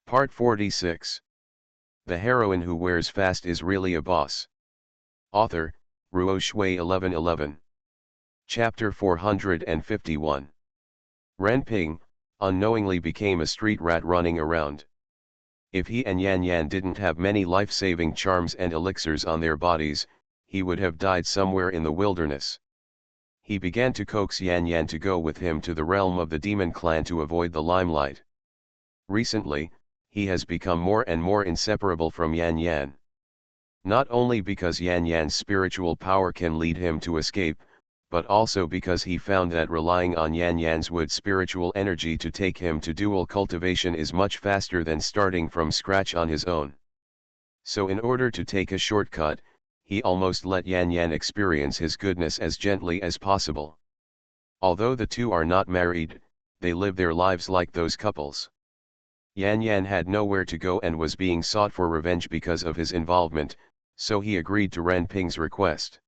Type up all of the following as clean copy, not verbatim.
Part 46. The heroine who wears fast is really a boss. Author, Ruo Shui 1111. Chapter 451. Ren Ping, unknowingly became a street rat running around. If he and Yan Yan didn't have many life-saving charms and elixirs on their bodies, he would have died somewhere in the wilderness. He began to coax Yan Yan to go with him to the realm of the demon clan to avoid the limelight. Recently, he has become more and more inseparable from Yan Yan. Not only because Yan Yan's spiritual power can lead him to escape, but also because he found that relying on Yan Yan's wood spiritual energy to take him to dual cultivation is much faster than starting from scratch on his own. So in order to take a shortcut, he almost let Yan Yan experience his goodness as gently as possible. Although the two are not married, they live their lives like those couples. Yan Yan had nowhere to go and was being sought for revenge because of his involvement, so he agreed to Ren Ping's request.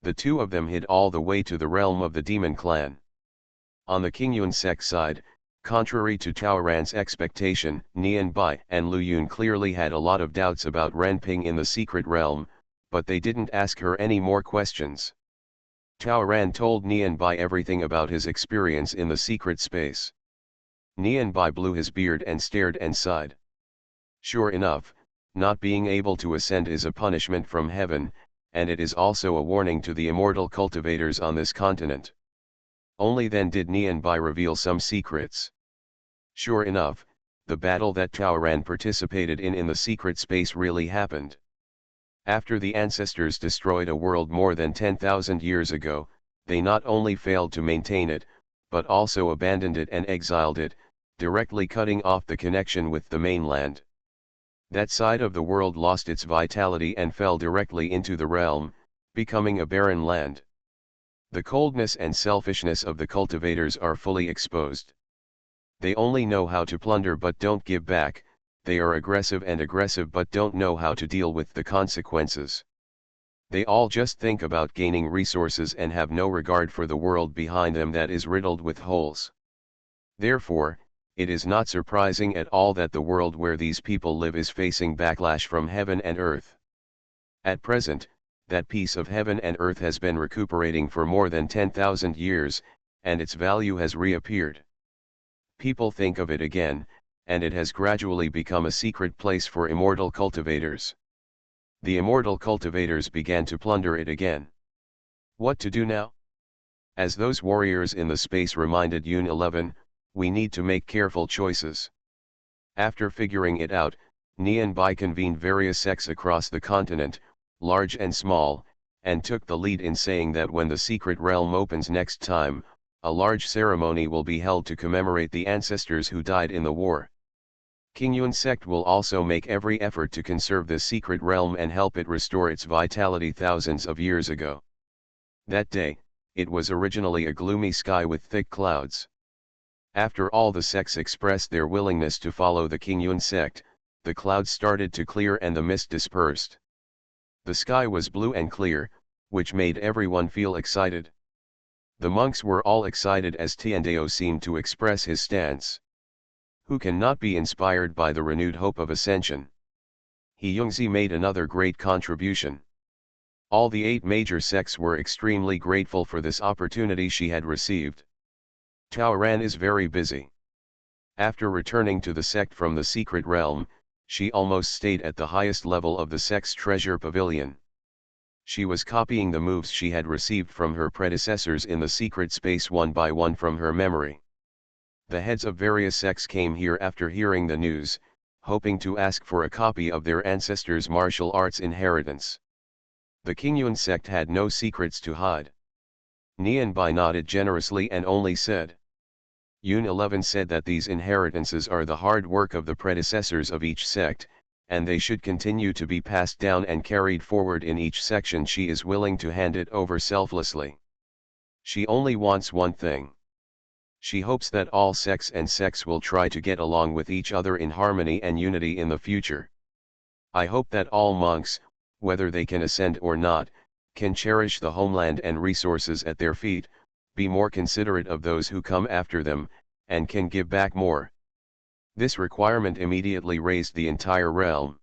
The two of them hid all the way to the realm of the demon clan. On the Qingyun sect side, contrary to Taoran's expectation, Nian Bai and Lu Yun clearly had a lot of doubts about Ren Ping in the secret realm, but they didn't ask her any more questions. Taoran told Nian Bai everything about his experience in the secret space. Nian Bai blew his beard and stared and sighed. Sure enough, not being able to ascend is a punishment from heaven, and it is also a warning to the immortal cultivators on this continent. Only then did Nian Bai reveal some secrets. Sure enough, the battle that Taoran participated in the secret space really happened. After the ancestors destroyed a world more than 10,000 years ago, they not only failed to maintain it, but also abandoned it and exiled it, directly cutting off the connection with the mainland. That side of the world lost its vitality and fell directly into the realm, becoming a barren land. The coldness and selfishness of the cultivators are fully exposed. They only know how to plunder but don't give back, they are aggressive but don't know how to deal with the consequences. They all just think about gaining resources and have no regard for the world behind them that is riddled with holes. Therefore, it is not surprising at all that the world where these people live is facing backlash from heaven and earth. At present, that piece of heaven and earth has been recuperating for more than 10,000 years, and its value has reappeared. People think of it again, and it has gradually become a secret place for immortal cultivators. The immortal cultivators began to plunder it again. What to do now? As those warriors in the space reminded Yun 11, we need to make careful choices. After figuring it out, Nian Bai convened various sects across the continent, large and small, and took the lead in saying that when the secret realm opens next time, a large ceremony will be held to commemorate the ancestors who died in the war. Qingyun sect will also make every effort to conserve this secret realm and help it restore its vitality thousands of years ago. That day, it was originally a gloomy sky with thick clouds. After all the sects expressed their willingness to follow the Qingyun sect, the clouds started to clear and the mist dispersed. The sky was blue and clear, which made everyone feel excited. The monks were all excited as Tiandao seemed to express his stance. Who can not be inspired by the renewed hope of ascension? He Yongzi made another great contribution. All the 8 major sects were extremely grateful for this opportunity she had received. Taoran is very busy. After returning to the sect from the secret realm, she almost stayed at the highest level of the sect's treasure pavilion. She was copying the moves she had received from her predecessors in the secret space one by one from her memory. The heads of various sects came here after hearing the news, hoping to ask for a copy of their ancestors' martial arts inheritance. The Qingyun sect had no secrets to hide. Nian Bai nodded generously and only said. Yun 11 said that these inheritances are the hard work of the predecessors of each sect, and they should continue to be passed down and carried forward in each section. She is willing to hand it over selflessly. She only wants one thing. She hopes that all sects and sects will try to get along with each other in harmony and unity in the future. I hope that all monks, whether they can ascend or not, can cherish the homeland and resources at their feet, be more considerate of those who come after them, and can give back more. This requirement immediately raised the entire realm.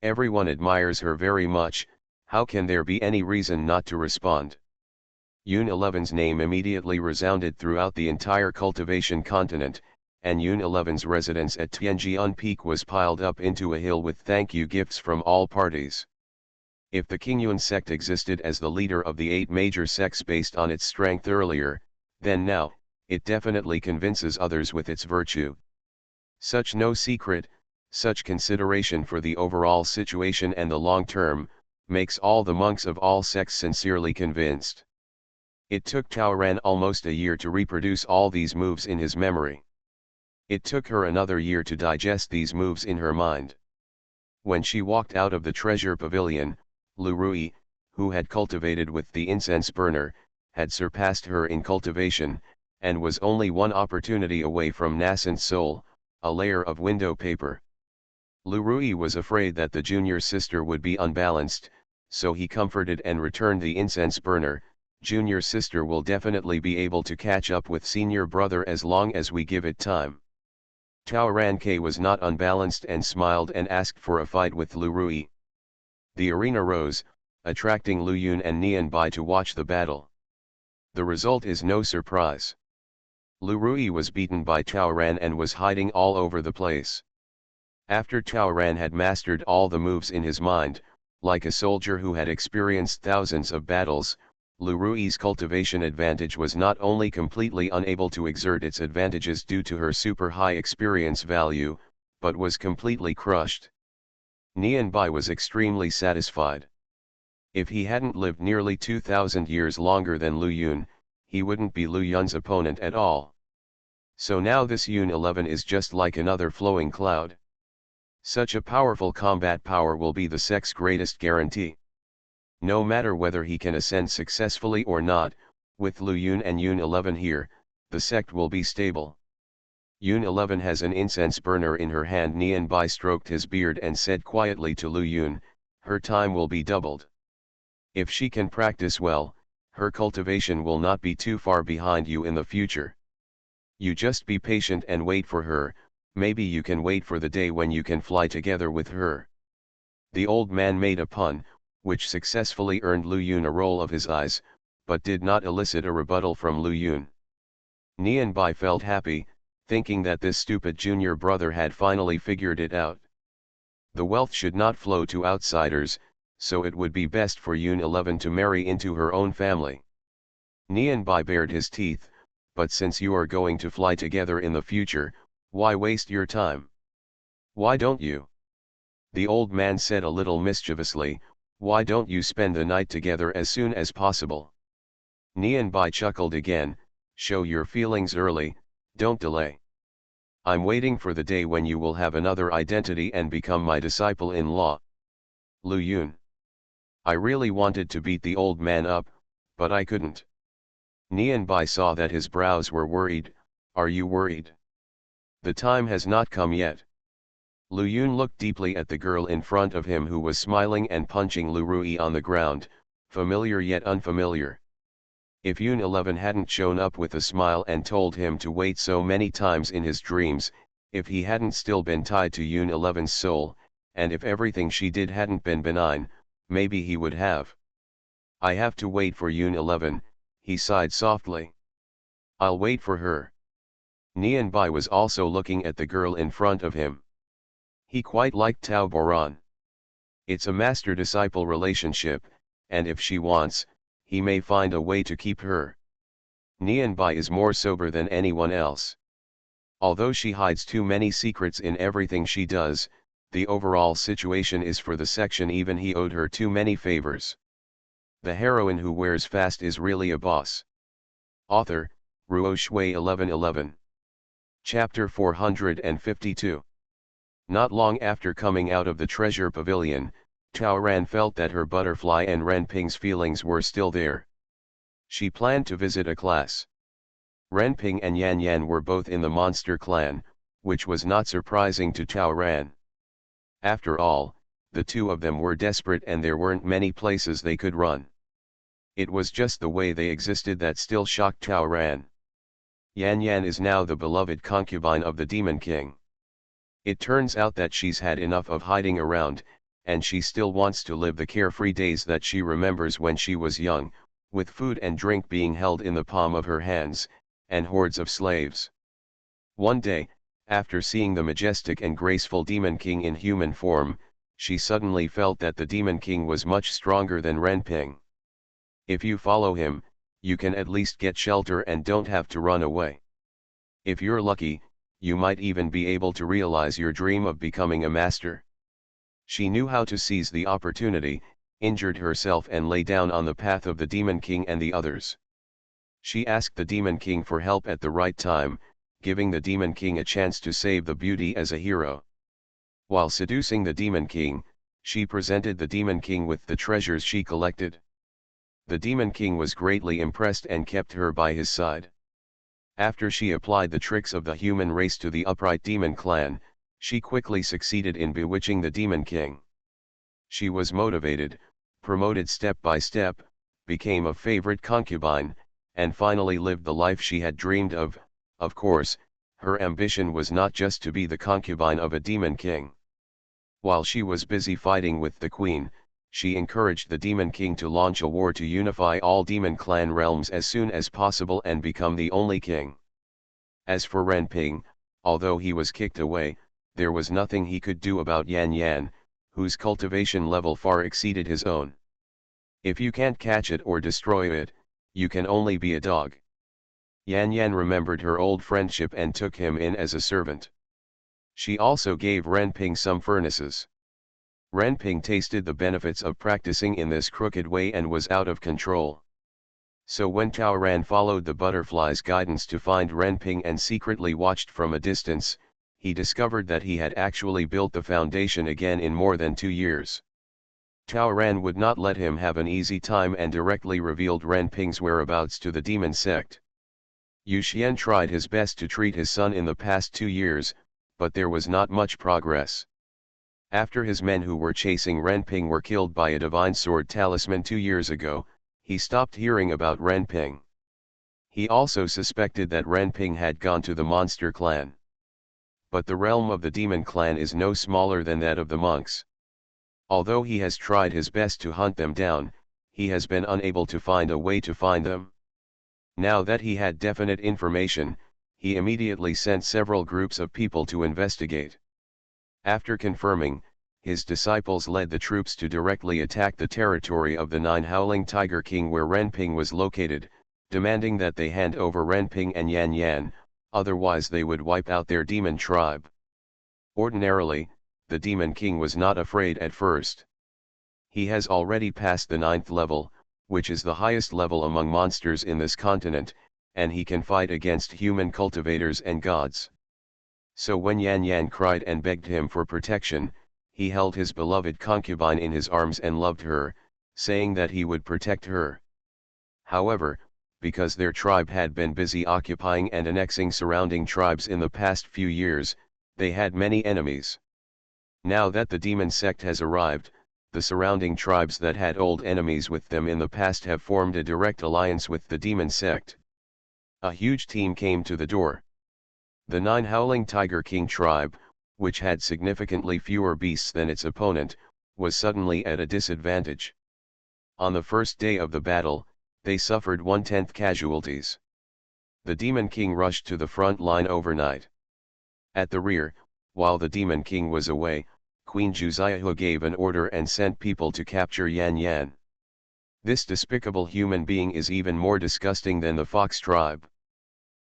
Everyone admires her very much, how can there be any reason not to respond? Yoon 11's name immediately resounded throughout the entire cultivation continent, and Yoon 11's residence at Tianjian Peak was piled up into a hill with thank you gifts from all parties. If the Qingyun sect existed as the leader of the 8 major sects based on its strength earlier, then now, it definitely convinces others with its virtue. Such no secret, such consideration for the overall situation and the long term, makes all the monks of all sects sincerely convinced. It took Tao Ran almost a year to reproduce all these moves in his memory. It took her another year to digest these moves in her mind. When she walked out of the treasure pavilion, Lu Rui, who had cultivated with the incense burner, had surpassed her in cultivation, and was only one opportunity away from nascent soul, a layer of window paper. Lu Rui was afraid that the junior sister would be unbalanced, so he comforted and returned the incense burner. Junior sister will definitely be able to catch up with senior brother as long as we give it time. Tao Ranke was not unbalanced and smiled and asked for a fight with Lu Rui. The arena rose, attracting Lu Yun and Nian Bai to watch the battle. The result is no surprise. Lu Rui was beaten by Tao Ran and was hiding all over the place. After Tao Ran had mastered all the moves in his mind, like a soldier who had experienced thousands of battles, Lu Rui's cultivation advantage was not only completely unable to exert its advantages due to her super high experience value, but was completely crushed. Nian Bai was extremely satisfied. If he hadn't lived nearly 2,000 years longer than Lu Yun, he wouldn't be Lu Yun's opponent at all. So now this Yun 11 is just like another flowing cloud. Such a powerful combat power will be the sect's greatest guarantee. No matter whether he can ascend successfully or not, with Lu Yun and Yun 11 here, the sect will be stable. Yun 11 has an incense burner in her hand. Nian Bai stroked his beard and said quietly to Lu Yun, her time will be doubled. If she can practice well, her cultivation will not be too far behind you in the future. You just be patient and wait for her, maybe you can wait for the day when you can fly together with her. The old man made a pun, which successfully earned Lu Yun a roll of his eyes, but did not elicit a rebuttal from Lu Yun. Nian Bai felt happy, thinking that this stupid junior brother had finally figured it out. The wealth should not flow to outsiders, so it would be best for Yun 11 to marry into her own family. Nian Bai bared his teeth, but since you are going to fly together in the future, why waste your time? Why don't you? The old man said a little mischievously, why don't you spend the night together as soon as possible? Nian Bai chuckled again, show your feelings early, don't delay. I'm waiting for the day when you will have another identity and become my disciple-in-law. Lu Yun. I really wanted to beat the old man up, but I couldn't. Nian Bai saw that his brows were worried. Are you worried? The time has not come yet. Lu Yun looked deeply at the girl in front of him who was smiling and punching Lu Rui on the ground, familiar yet unfamiliar. If Yun 11 hadn't shown up with a smile and told him to wait so many times in his dreams, if he hadn't still been tied to Yun 11's soul, and if everything she did hadn't been benign, maybe he would have. I have to wait for Yun 11, he sighed softly. I'll wait for her. Nian Bai was also looking at the girl in front of him. He quite liked Tao Boran. It's a master-disciple relationship, and if she wants, he may find a way to keep her. Nian Bai is more sober than anyone else. Although she hides too many secrets in everything she does, the overall situation is for the section even he owed her too many favors. The heroine who wears fast is really a boss. Author, Ruo Shui 1111. Chapter 452. Not long after coming out of the treasure pavilion, Tao Ran felt that her butterfly and Renping's feelings were still there. She planned to visit a class. Renping and Yan Yan were both in the monster clan, which was not surprising to Tao Ran. After all, the two of them were desperate and there weren't many places they could run. It was just the way they existed that still shocked Tao Ran. Yan Yan is now the beloved concubine of the Demon King. It turns out that she's had enough of hiding around, and she still wants to live the carefree days that she remembers when she was young, with food and drink being held in the palm of her hands, and hordes of slaves. One day, after seeing the majestic and graceful Demon King in human form, she suddenly felt that the Demon King was much stronger than Renping. If you follow him, you can at least get shelter and don't have to run away. If you're lucky, you might even be able to realize your dream of becoming a master. She knew how to seize the opportunity, injured herself and lay down on the path of the Demon King and the others. She asked the Demon King for help at the right time, giving the Demon King a chance to save the beauty as a hero. While seducing the Demon King, she presented the Demon King with the treasures she collected. The Demon King was greatly impressed and kept her by his side. After she applied the tricks of the human race to the upright demon clan, she quickly succeeded in bewitching the Demon King. She was motivated, promoted step by step, became a favorite concubine, and finally lived the life she had dreamed of. Of course, her ambition was not just to be the concubine of a Demon King. While she was busy fighting with the Queen, she encouraged the Demon King to launch a war to unify all Demon Clan realms as soon as possible and become the only king. As for Renping, although he was kicked away, there was nothing he could do about Yan Yan, whose cultivation level far exceeded his own. If you can't catch it or destroy it, you can only be a dog. Yan Yan remembered her old friendship and took him in as a servant. She also gave Renping some furnaces. Renping tasted the benefits of practicing in this crooked way and was out of control. So when Tao Ran followed the butterfly's guidance to find Renping and secretly watched from a distance, he discovered that he had actually built the foundation again in more than 2 years. Tao Ran would not let him have an easy time and directly revealed Renping's whereabouts to the demon sect. Yu Xian tried his best to treat his son in the past 2 years, but there was not much progress. After his men who were chasing Renping were killed by a divine sword talisman 2 years ago, he stopped hearing about Renping. He also suspected that Renping had gone to the monster clan. But the realm of the demon clan is no smaller than that of the monks. Although he has tried his best to hunt them down, he has been unable to find a way to find them. Now that he had definite information, he immediately sent several groups of people to investigate. After confirming, his disciples led the troops to directly attack the territory of the 9 Howling Tiger King where Renping was located, demanding that they hand over Renping and Yan Yan, otherwise they would wipe out their demon tribe. Ordinarily, the Demon King was not afraid at first. He has already passed the 9th level, which is the highest level among monsters in this continent, and he can fight against human cultivators and gods. So when Yan Yan cried and begged him for protection, he held his beloved concubine in his arms and loved her, saying that he would protect her. However, because their tribe had been busy occupying and annexing surrounding tribes in the past few years, they had many enemies. Now that the demon sect has arrived, the surrounding tribes that had old enemies with them in the past have formed a direct alliance with the demon sect. A huge team came to the door. The 9 Howling Tiger King tribe, which had significantly fewer beasts than its opponent, was suddenly at a disadvantage. On the first day of the battle, they suffered 1/10 casualties. The Demon King rushed to the front line overnight. At the rear, while the Demon King was away, Queen Juziahu gave an order and sent people to capture Yan Yan. This despicable human being is even more disgusting than the Fox tribe.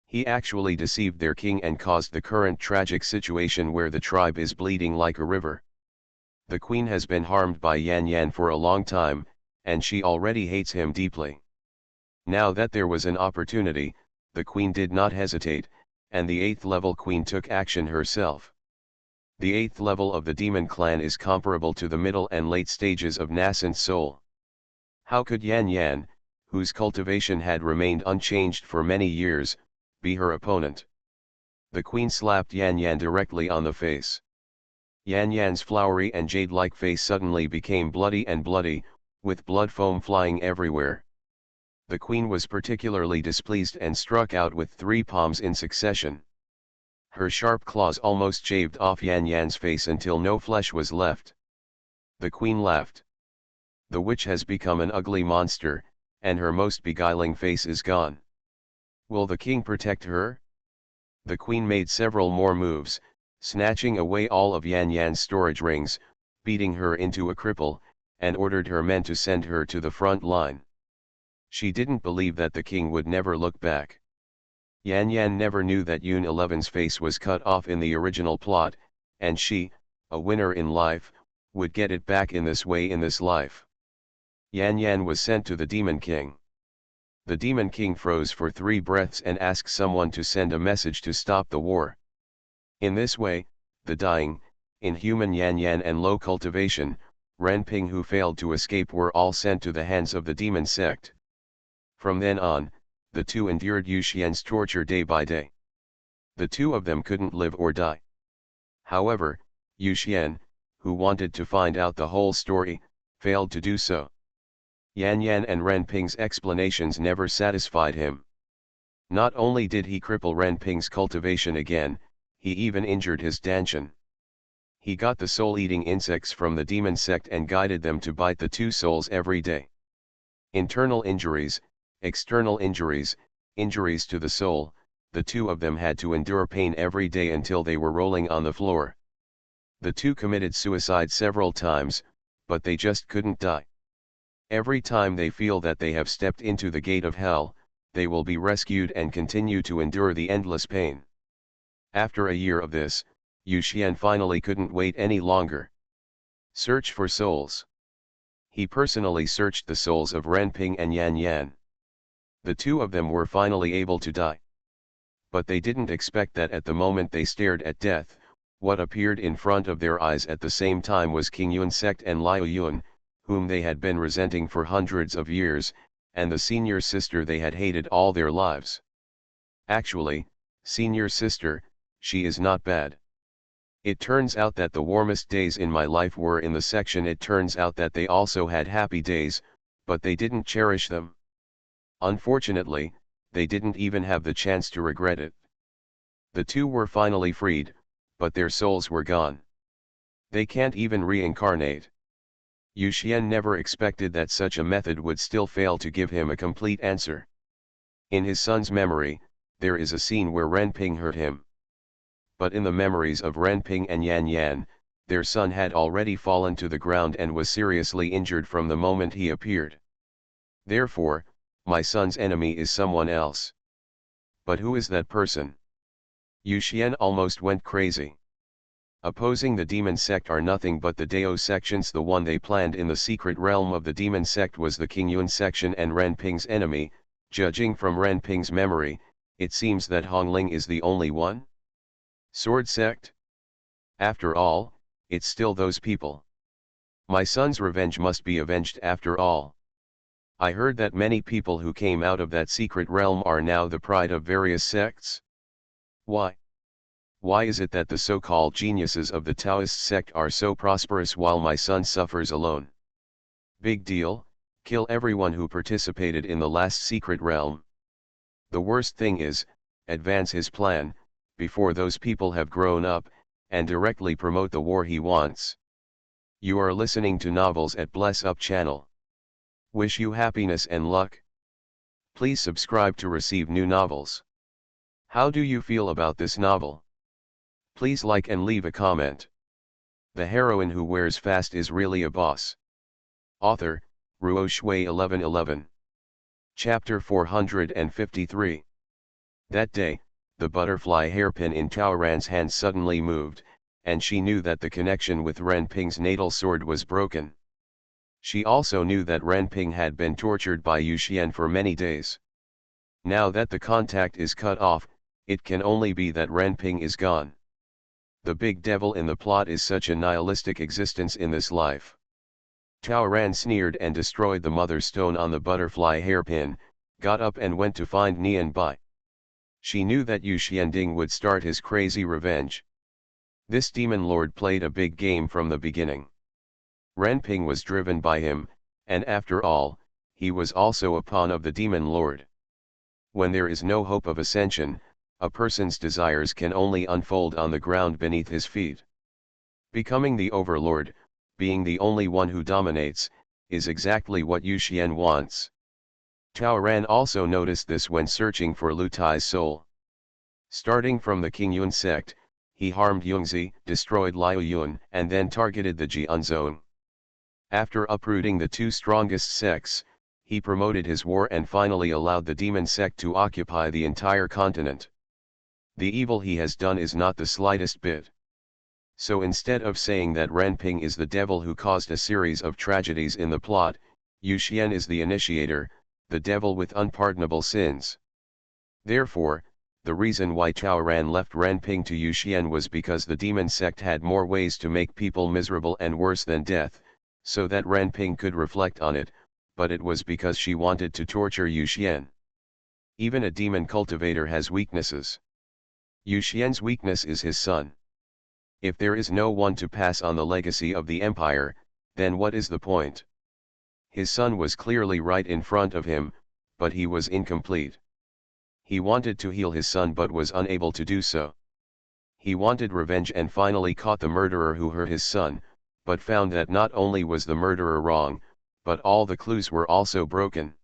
He actually deceived their king and caused the current tragic situation where the tribe is bleeding like a river. The queen has been harmed by Yan Yan for a long time, and she already hates him deeply. Now that there was an opportunity, the queen did not hesitate, and the 8th level queen took action herself. The 8th level of the demon clan is comparable to the middle and late stages of nascent soul. How could Yan Yan, whose cultivation had remained unchanged for many years, be her opponent? The queen slapped Yan Yan directly on the face. Yan Yan's flowery and jade-like face suddenly became bloody, with blood foam flying everywhere. The queen was particularly displeased and struck out with 3 palms in succession. Her sharp claws almost shaved off Yan Yan's face until no flesh was left. The queen laughed. The witch has become an ugly monster, and her most beguiling face is gone. Will the king protect her? The queen made several more moves, snatching away all of Yan Yan's storage rings, beating her into a cripple, and ordered her men to send her to the front line. She didn't believe that the king would never look back. Yan Yan never knew that Yoon 11's face was cut off in the original plot, and she, a winner in life, would get it back in this way in this life. Yan Yan was sent to the Demon King. The Demon King froze for 3 breaths and asked someone to send a message to stop the war. In this way, the dying, inhuman Yan Yan and low cultivation, Renping who failed to escape were all sent to the hands of the demon sect. From then on, the two endured Yu Xian's torture day by day. The two of them couldn't live or die. However, Yu Xian, who wanted to find out the whole story, failed to do so. Yan Yan and Renping's explanations never satisfied him. Not only did he cripple Renping's cultivation again, he even injured his Danshan. He got the soul-eating insects from the demon sect and guided them to bite the two souls every day. Internal injuries, external injuries, injuries to the soul, the two of them had to endure pain every day until they were rolling on the floor. The two committed suicide several times, but they just couldn't die. Every time they feel that they have stepped into the gate of hell, they will be rescued and continue to endure the endless pain. After a year of this, Yu Xian finally couldn't wait any longer. Search for souls. He personally searched the souls of Renping and Yan Yan. The two of them were finally able to die. But they didn't expect that at the moment they stared at death, what appeared in front of their eyes at the same time was King Yun sect and Liu Yun, whom they had been resenting for hundreds of years, and the senior sister they had hated all their lives. Actually, senior sister, she is not bad. It turns out that the warmest days in my life were in the section. It turns out that they also had happy days, but they didn't cherish them. Unfortunately, they didn't even have the chance to regret it. The two were finally freed, but their souls were gone. They can't even reincarnate. Yu Xian never expected that such a method would still fail to give him a complete answer. In his son's memory, there is a scene where Renping hurt him. But in the memories of Renping and Yan Yan, their son had already fallen to the ground and was seriously injured from the moment he appeared. Therefore, my son's enemy is someone else. But who is that person? Yu Xian almost went crazy. Opposing the demon sect are nothing but the Dao sections. The one they planned in the secret realm of the demon sect was the King Yun section and Renping's enemy. Judging from Renping's memory, it seems that Hongling is the only one. Sword sect? After all, it's still those people. My son's revenge must be avenged after all. I heard that many people who came out of that secret realm are now the pride of various sects. Why? Why is it that the so-called geniuses of the Taoist sect are so prosperous while my son suffers alone? Big deal, kill everyone who participated in the last secret realm. The worst thing is, advance his plan, before those people have grown up, and directly promote the war he wants. You are listening to Novels at Bless Up channel. Wish you happiness and luck. Please subscribe to receive new novels. How do you feel about this novel? Please like and leave a comment. The heroine who wears fast is really a boss. Author, Ruo Shui 1111. Chapter 453. That day, the butterfly hairpin in Tao Ran's hand suddenly moved, and she knew that the connection with Renping's natal sword was broken. She also knew that Renping had been tortured by Yu Xian for many days. Now that the contact is cut off, it can only be that Renping is gone. The big devil in the plot is such a nihilistic existence in this life. Tao Ran sneered and destroyed the mother stone on the butterfly hairpin, got up and went to find Nian Bai. She knew that Yu Xianding would start his crazy revenge. This demon lord played a big game from the beginning. Renping was driven by him, and after all, he was also a pawn of the demon lord. When there is no hope of ascension, a person's desires can only unfold on the ground beneath his feet. Becoming the overlord, being the only one who dominates, is exactly what Yu Xian wants. Tao Ran also noticed this when searching for Lu Tai's soul. Starting from the Qingyun sect, he harmed Yungzi, destroyed Liu Yun, and then targeted the Jian zone. After uprooting the two strongest sects, he promoted his war and finally allowed the demon sect to occupy the entire continent. The evil he has done is not the slightest bit. So instead of saying that Renping is the devil who caused a series of tragedies in the plot, Yu Xian is the initiator, the devil with unpardonable sins. Therefore, the reason why Tao Ran left Renping to Yu Xian was because the demon sect had more ways to make people miserable and worse than death, so that Renping could reflect on it, but it was because she wanted to torture Yu Xian. Even a demon cultivator has weaknesses. Yu Xian's weakness is his son. If there is no one to pass on the legacy of the empire, then what is the point? His son was clearly right in front of him, but he was incomplete. He wanted to heal his son but was unable to do so. He wanted revenge and finally caught the murderer who hurt his son, but found that not only was the murderer wrong, but all the clues were also broken.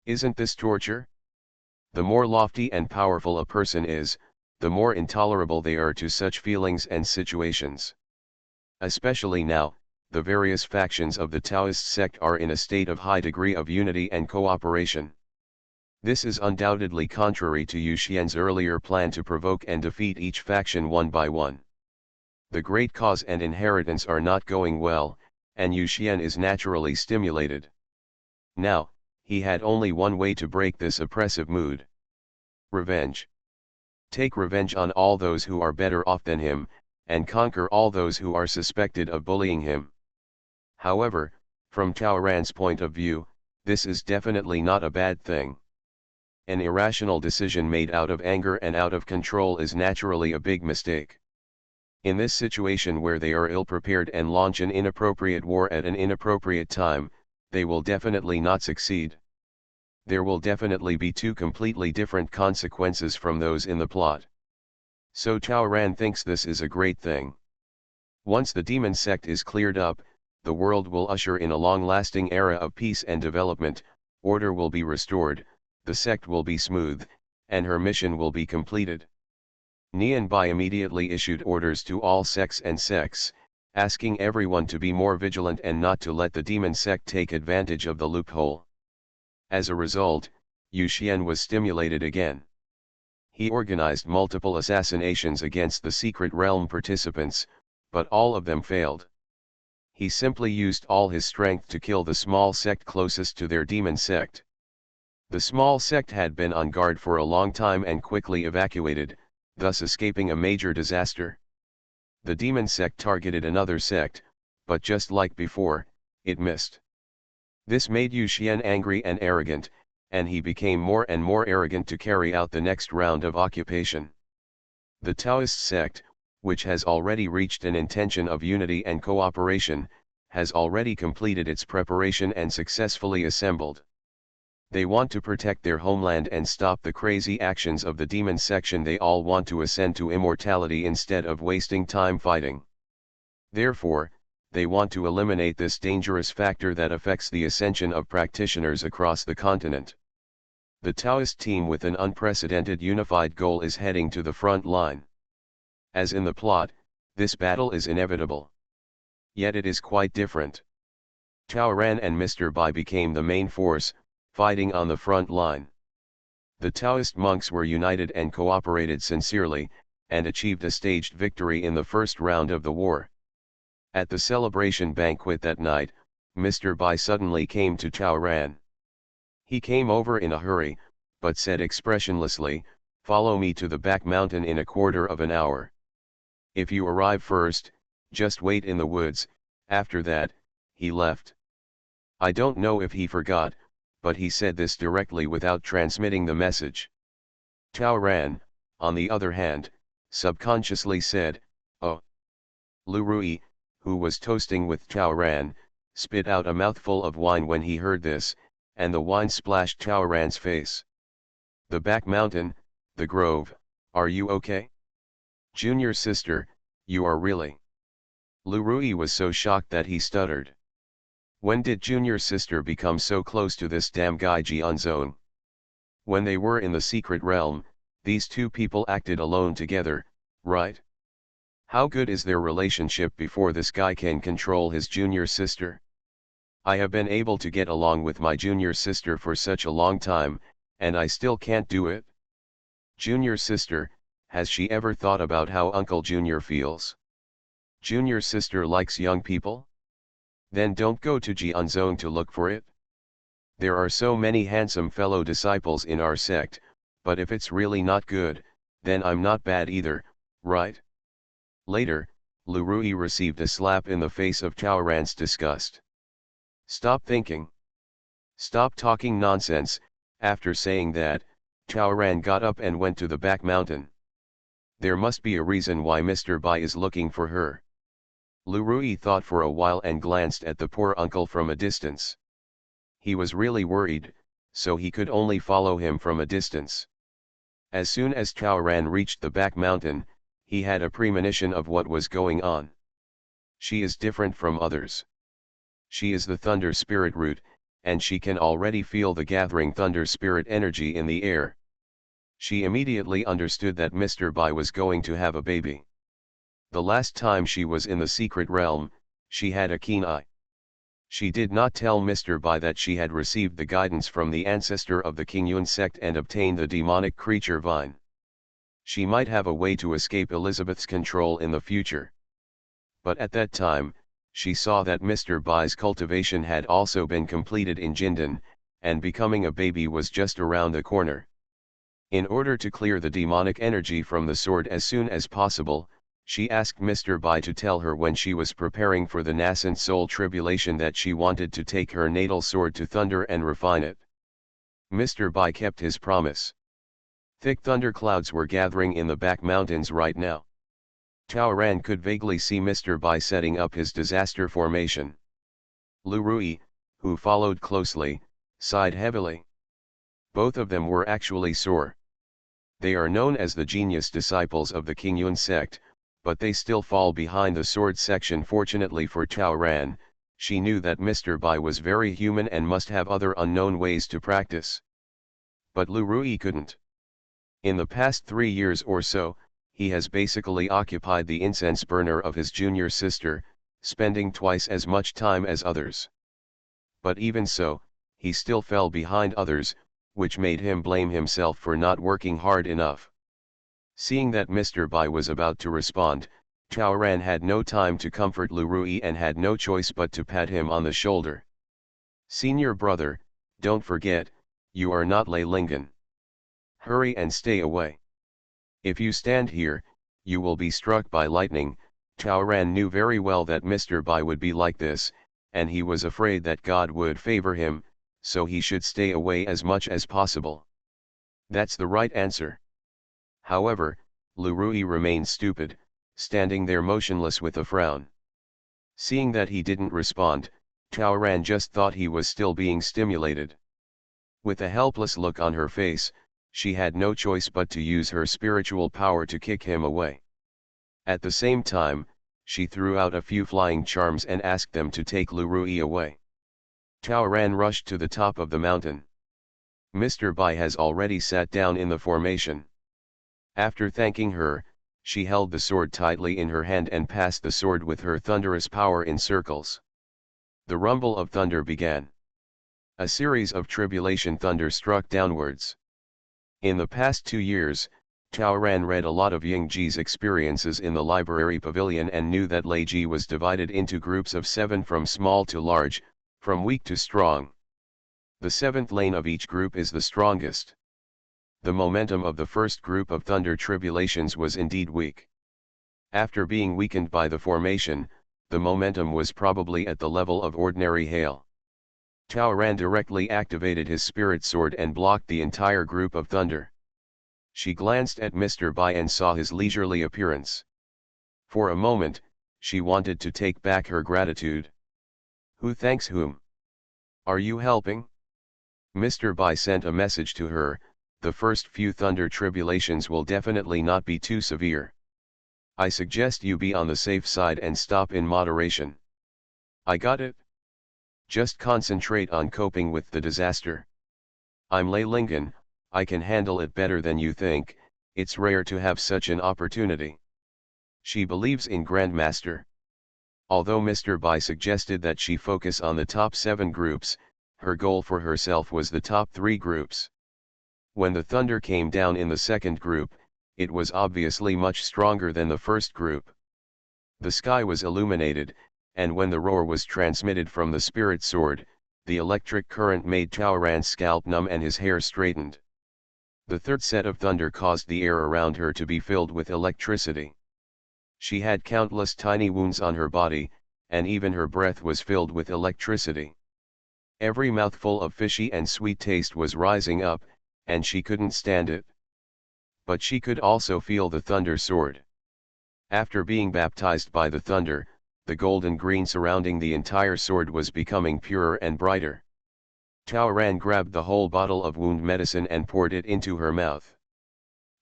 Isn't this torture? The more lofty and powerful a person is, the more intolerable they are to such feelings and situations. Especially now, the various factions of the Taoist sect are in a state of high degree of unity and cooperation. This is undoubtedly contrary to Yu Xian's earlier plan to provoke and defeat each faction one by one. The great cause and inheritance are not going well, and Yu Xian is naturally stimulated. Now, he had only one way to break this oppressive mood. Revenge. Take revenge on all those who are better off than him, and conquer all those who are suspected of bullying him. However, from Tao Ran's point of view, this is definitely not a bad thing. An irrational decision made out of anger and out of control is naturally a big mistake. In this situation where they are ill-prepared and launch an inappropriate war at an inappropriate time, they will definitely not succeed. There will definitely be two completely different consequences from those in the plot. So Tao Ran thinks this is a great thing. Once the demon sect is cleared up, the world will usher in a long-lasting era of peace and development, order will be restored, the sect will be smooth, and her mission will be completed. Nian Bai immediately issued orders to all sects and sects, asking everyone to be more vigilant and not to let the demon sect take advantage of the loophole. As a result, Yu Xian was stimulated again. He organized multiple assassinations against the secret realm participants, but all of them failed. He simply used all his strength to kill the small sect closest to their demon sect. The small sect had been on guard for a long time and quickly evacuated, thus escaping a major disaster. The demon sect targeted another sect, but just like before, it missed. This made Yu Xian angry and arrogant, and he became more and more arrogant to carry out the next round of occupation. The Taoist sect, which has already reached an intention of unity and cooperation, has already completed its preparation and successfully assembled. They want to protect their homeland and stop the crazy actions of the demon section. They all want to ascend to immortality instead of wasting time fighting. Therefore, they want to eliminate this dangerous factor that affects the ascension of practitioners across the continent. The Taoist team with an unprecedented unified goal is heading to the front line. As in the plot, this battle is inevitable. Yet it is quite different. Tao Ran and Mr. Bai became the main force, fighting on the front line. The Taoist monks were united and cooperated sincerely, and achieved a staged victory in the first round of the war. At the celebration banquet that night, Mr. Bai suddenly came to Tao Ran. He came over in a hurry, but said expressionlessly, "Follow me to the back mountain in a quarter of an hour. If you arrive first, just wait in the woods." After that, he left. I don't know if he forgot, but he said this directly without transmitting the message. Tao Ran, on the other hand, subconsciously said, "Oh." Lu Rui, who was toasting with Tao Ran, spit out a mouthful of wine when he heard this, and the wine splashed Tao Ran's face. The back mountain, the grove, Are you okay? Junior sister, you are really. Lu Rui was so shocked that he stuttered. When did junior sister become so close to this damn guy Jianzong? When they were in the secret realm, these two people acted alone together, right? How good is their relationship before this guy can control his junior sister? I have been able to get along with my junior sister for such a long time, and I still can't do it. Junior sister, has she ever thought about how Uncle Junior feels? Junior sister likes young people? Then don't go to Jianzong to look for it. There are so many handsome fellow disciples in our sect, but if it's really not good, then I'm not bad either, right? Later, Lu Rui received a slap in the face of Chaoran's disgust. Stop thinking. Stop talking nonsense. After saying that, Chaoran got up and went to the back mountain. There must be a reason why Mr. Bai is looking for her. Lu Rui thought for a while and glanced at the poor uncle from a distance. He was really worried, so he could only follow him from a distance. As soon as Chaoran reached the back mountain, he had a premonition of what was going on. She is different from others. She is the thunder spirit root, and she can already feel the gathering thunder spirit energy in the air. She immediately understood that Mr. Bai was going to have a baby. The last time she was in the secret realm, she had a keen eye. She did not tell Mr. Bai that she had received the guidance from the ancestor of the Qingyun sect and obtained the demonic creature vine. She might have a way to escape Elizabeth's control in the future. But at that time, she saw that Mr. Bai's cultivation had also been completed in Jindan, and becoming a baby was just around the corner. In order to clear the demonic energy from the sword as soon as possible, she asked Mr. Bai to tell her when she was preparing for the nascent soul tribulation that she wanted to take her natal sword to thunder and refine it. Mr. Bai kept his promise. Thick thunderclouds were gathering in the back mountains right now. Chaoran could vaguely see Mr. Bai setting up his disaster formation. Lu Rui, who followed closely, sighed heavily. Both of them were actually sore. They are known as the genius disciples of the Qingyun sect, but they still fall behind the sword section. Fortunately for Chaoran, she knew that Mr. Bai was very human and must have other unknown ways to practice. But Lu Rui couldn't. In the past 3 years or so, he has basically occupied the incense burner of his junior sister, spending twice as much time as others. But even so, he still fell behind others, which made him blame himself for not working hard enough. Seeing that Mr. Bai was about to respond, Chaoran had no time to comfort Lu Rui and had no choice but to pat him on the shoulder. Senior brother, don't forget, you are not Lei Lingan. Hurry and stay away. If you stand here, you will be struck by lightning. Chaoran knew very well that Mr. Bai would be like this, and he was afraid that God would favor him, so he should stay away as much as possible. That's the right answer. However, Lu Rui remained stupid, standing there motionless with a frown. Seeing that he didn't respond, Chaoran just thought he was still being stimulated. With a helpless look on her face, she had no choice but to use her spiritual power to kick him away. At the same time, she threw out a few flying charms and asked them to take Lu Rui away. Chaoran rushed to the top of the mountain. Mr. Bai has already sat down in the formation. After thanking her, she held the sword tightly in her hand and passed the sword with her thunderous power in circles. The rumble of thunder began. A series of tribulation thunder struck downwards. In the past 2 years, Chaoran read a lot of Ying Ji's experiences in the library pavilion and knew that Lei Ji was divided into groups of 7 from small to large, from weak to strong. The 7th lane of each group is the strongest. The momentum of the first group of thunder tribulations was indeed weak. After being weakened by the formation, the momentum was probably at the level of ordinary hail. Chaoran directly activated his spirit sword and blocked the entire group of thunder. She glanced at Mr. Bai and saw his leisurely appearance. For a moment, she wanted to take back her gratitude. Who thanks whom? Are you helping? Mr. Bai sent a message to her, the first few thunder tribulations will definitely not be too severe. I suggest you be on the safe side and stop in moderation. I got it? Just concentrate on coping with the disaster. I'm Lei Lingen, I can handle it better than you think, it's rare to have such an opportunity. She believes in Grandmaster. Although Mr. Bai suggested that she focus on the top 7 groups, her goal for herself was the top 3 groups. When the thunder came down in the second group, it was obviously much stronger than the first group. The sky was illuminated, and when the roar was transmitted from the spirit sword, the electric current made Taoran's scalp numb and his hair straightened. The third set of thunder caused the air around her to be filled with electricity. She had countless tiny wounds on her body, and even her breath was filled with electricity. Every mouthful of fishy and sweet taste was rising up, and she couldn't stand it. But she could also feel the thunder sword. After being baptized by the thunder, the golden green surrounding the entire sword was becoming purer and brighter. Taoran grabbed the whole bottle of wound medicine and poured it into her mouth.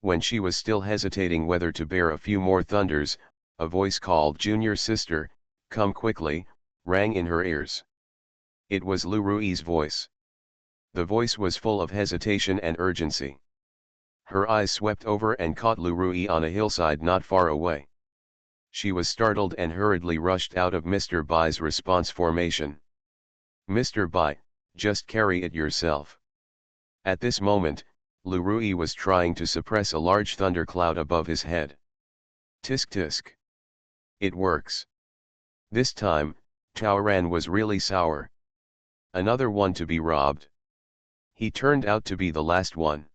When she was still hesitating whether to bear a few more thunders, a voice called "Junior sister, come quickly," rang in her ears. It was Lu Rui's voice. The voice was full of hesitation and urgency. Her eyes swept over and caught Lu Rui on a hillside not far away. She was startled and hurriedly rushed out of Mr. Bai's response formation. "Mr. Bai, just carry it yourself." At this moment, Lu Rui was trying to suppress a large thundercloud above his head. Tisk tisk. It works. This time, Taoran was really sour. Another one to be robbed. He turned out to be the last one.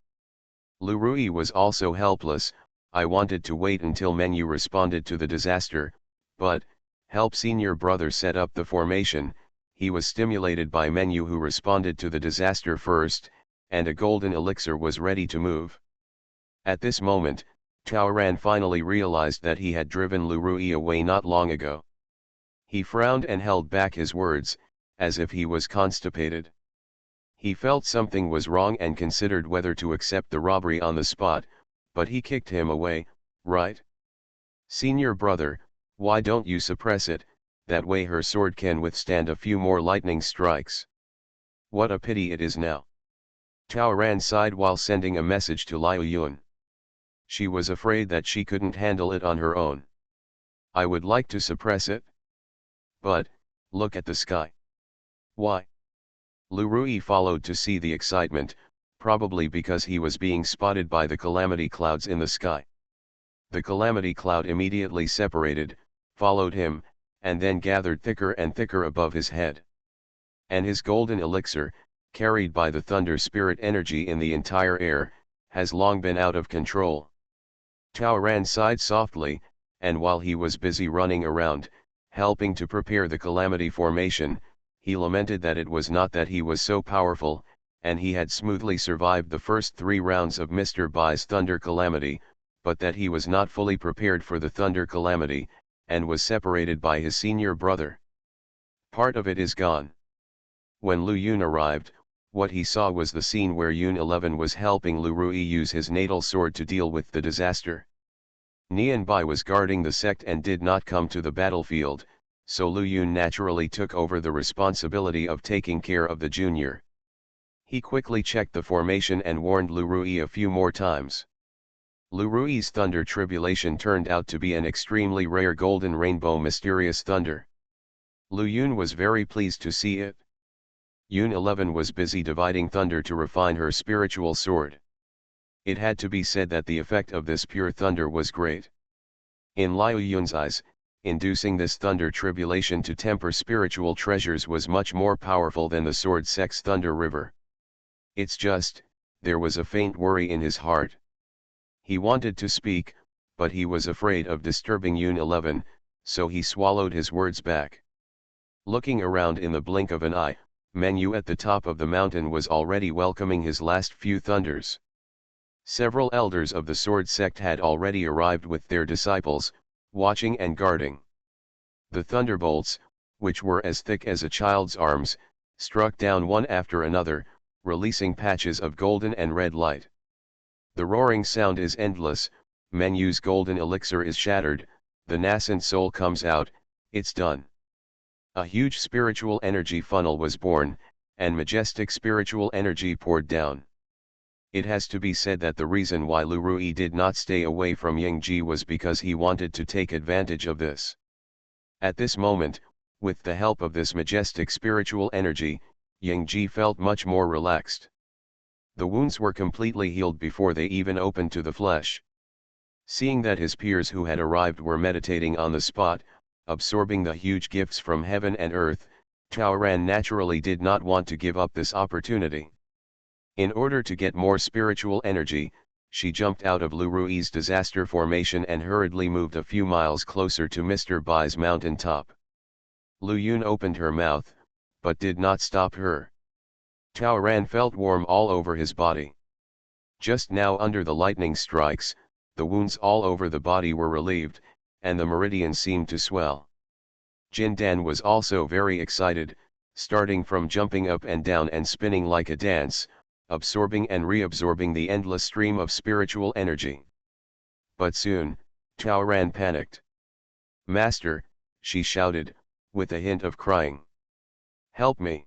Lu Rui was also helpless. I wanted to wait until Menu responded to the disaster, but, help senior brother set up the formation. He was stimulated by Menu who responded to the disaster first, and a golden elixir was ready to move. At this moment, Taoran finally realized that he had driven Lu Rui away not long ago. He frowned and held back his words, as if he was constipated. He felt something was wrong and considered whether to accept the robbery on the spot, but he kicked him away. Right? Senior brother, why don't you suppress it, that way her sword can withstand a few more lightning strikes. What a pity it is now. Taoran sighed while sending a message to Liu Yun. She was afraid that she couldn't handle it on her own. I would like to suppress it. But, look at the sky. Why? Lu Rui followed to see the excitement, probably because he was being spotted by the calamity clouds in the sky. The calamity cloud immediately separated, followed him, and then gathered thicker and thicker above his head. And his golden elixir, carried by the thunder spirit energy in the entire air, has long been out of control. Taoran sighed softly, and while he was busy running around, helping to prepare the calamity formation, he lamented that it was not that he was so powerful, and he had smoothly survived the first 3 rounds of Mr. Bai's thunder calamity, but that he was not fully prepared for the thunder calamity, and was separated by his senior brother. Part of it is gone. When Lu Yun arrived, what he saw was the scene where Yun 11 was helping Lu Rui use his natal sword to deal with the disaster. Nian Bai was guarding the sect and did not come to the battlefield, so Lu Yun naturally took over the responsibility of taking care of the junior. He quickly checked the formation and warned Lu Rui a few more times. Lu Rui's thunder tribulation turned out to be an extremely rare golden rainbow mysterious thunder. Lu Yun was very pleased to see it. Yun 11 was busy dividing thunder to refine her spiritual sword. It had to be said that the effect of this pure thunder was great. In Liu Yun's eyes, inducing this thunder tribulation to temper spiritual treasures was much more powerful than the sword sex thunder river. It's just, there was a faint worry in his heart. He wanted to speak, but he was afraid of disturbing Yun 11, so he swallowed his words back. Looking around in the blink of an eye, Menu at the top of the mountain was already welcoming his last few thunders. Several elders of the sword sect had already arrived with their disciples, watching and guarding. The thunderbolts, which were as thick as a child's arms, struck down one after another, releasing patches of golden and red light. The roaring sound is endless, Menyu's golden elixir is shattered, the nascent soul comes out, it's done. A huge spiritual energy funnel was born, and majestic spiritual energy poured down. It has to be said that the reason why Lu Rui did not stay away from Yingji was because he wanted to take advantage of this. At this moment, with the help of this majestic spiritual energy, Yingji felt much more relaxed. The wounds were completely healed before they even opened to the flesh. Seeing that his peers who had arrived were meditating on the spot, absorbing the huge gifts from heaven and earth, Chaoran naturally did not want to give up this opportunity. In order to get more spiritual energy, she jumped out of Lu Rui's disaster formation and hurriedly moved a few miles closer to Mr. Bai's mountain top. Lu Yun opened her mouth, but did not stop her. Chaoran felt warm all over his body. Just now under the lightning strikes, the wounds all over the body were relieved, and the meridian seemed to swell. Jin Dan was also very excited, starting from jumping up and down and spinning like a dance, absorbing and reabsorbing the endless stream of spiritual energy. But soon, Chaoran panicked. "Master," she shouted, with a hint of crying. "Help me."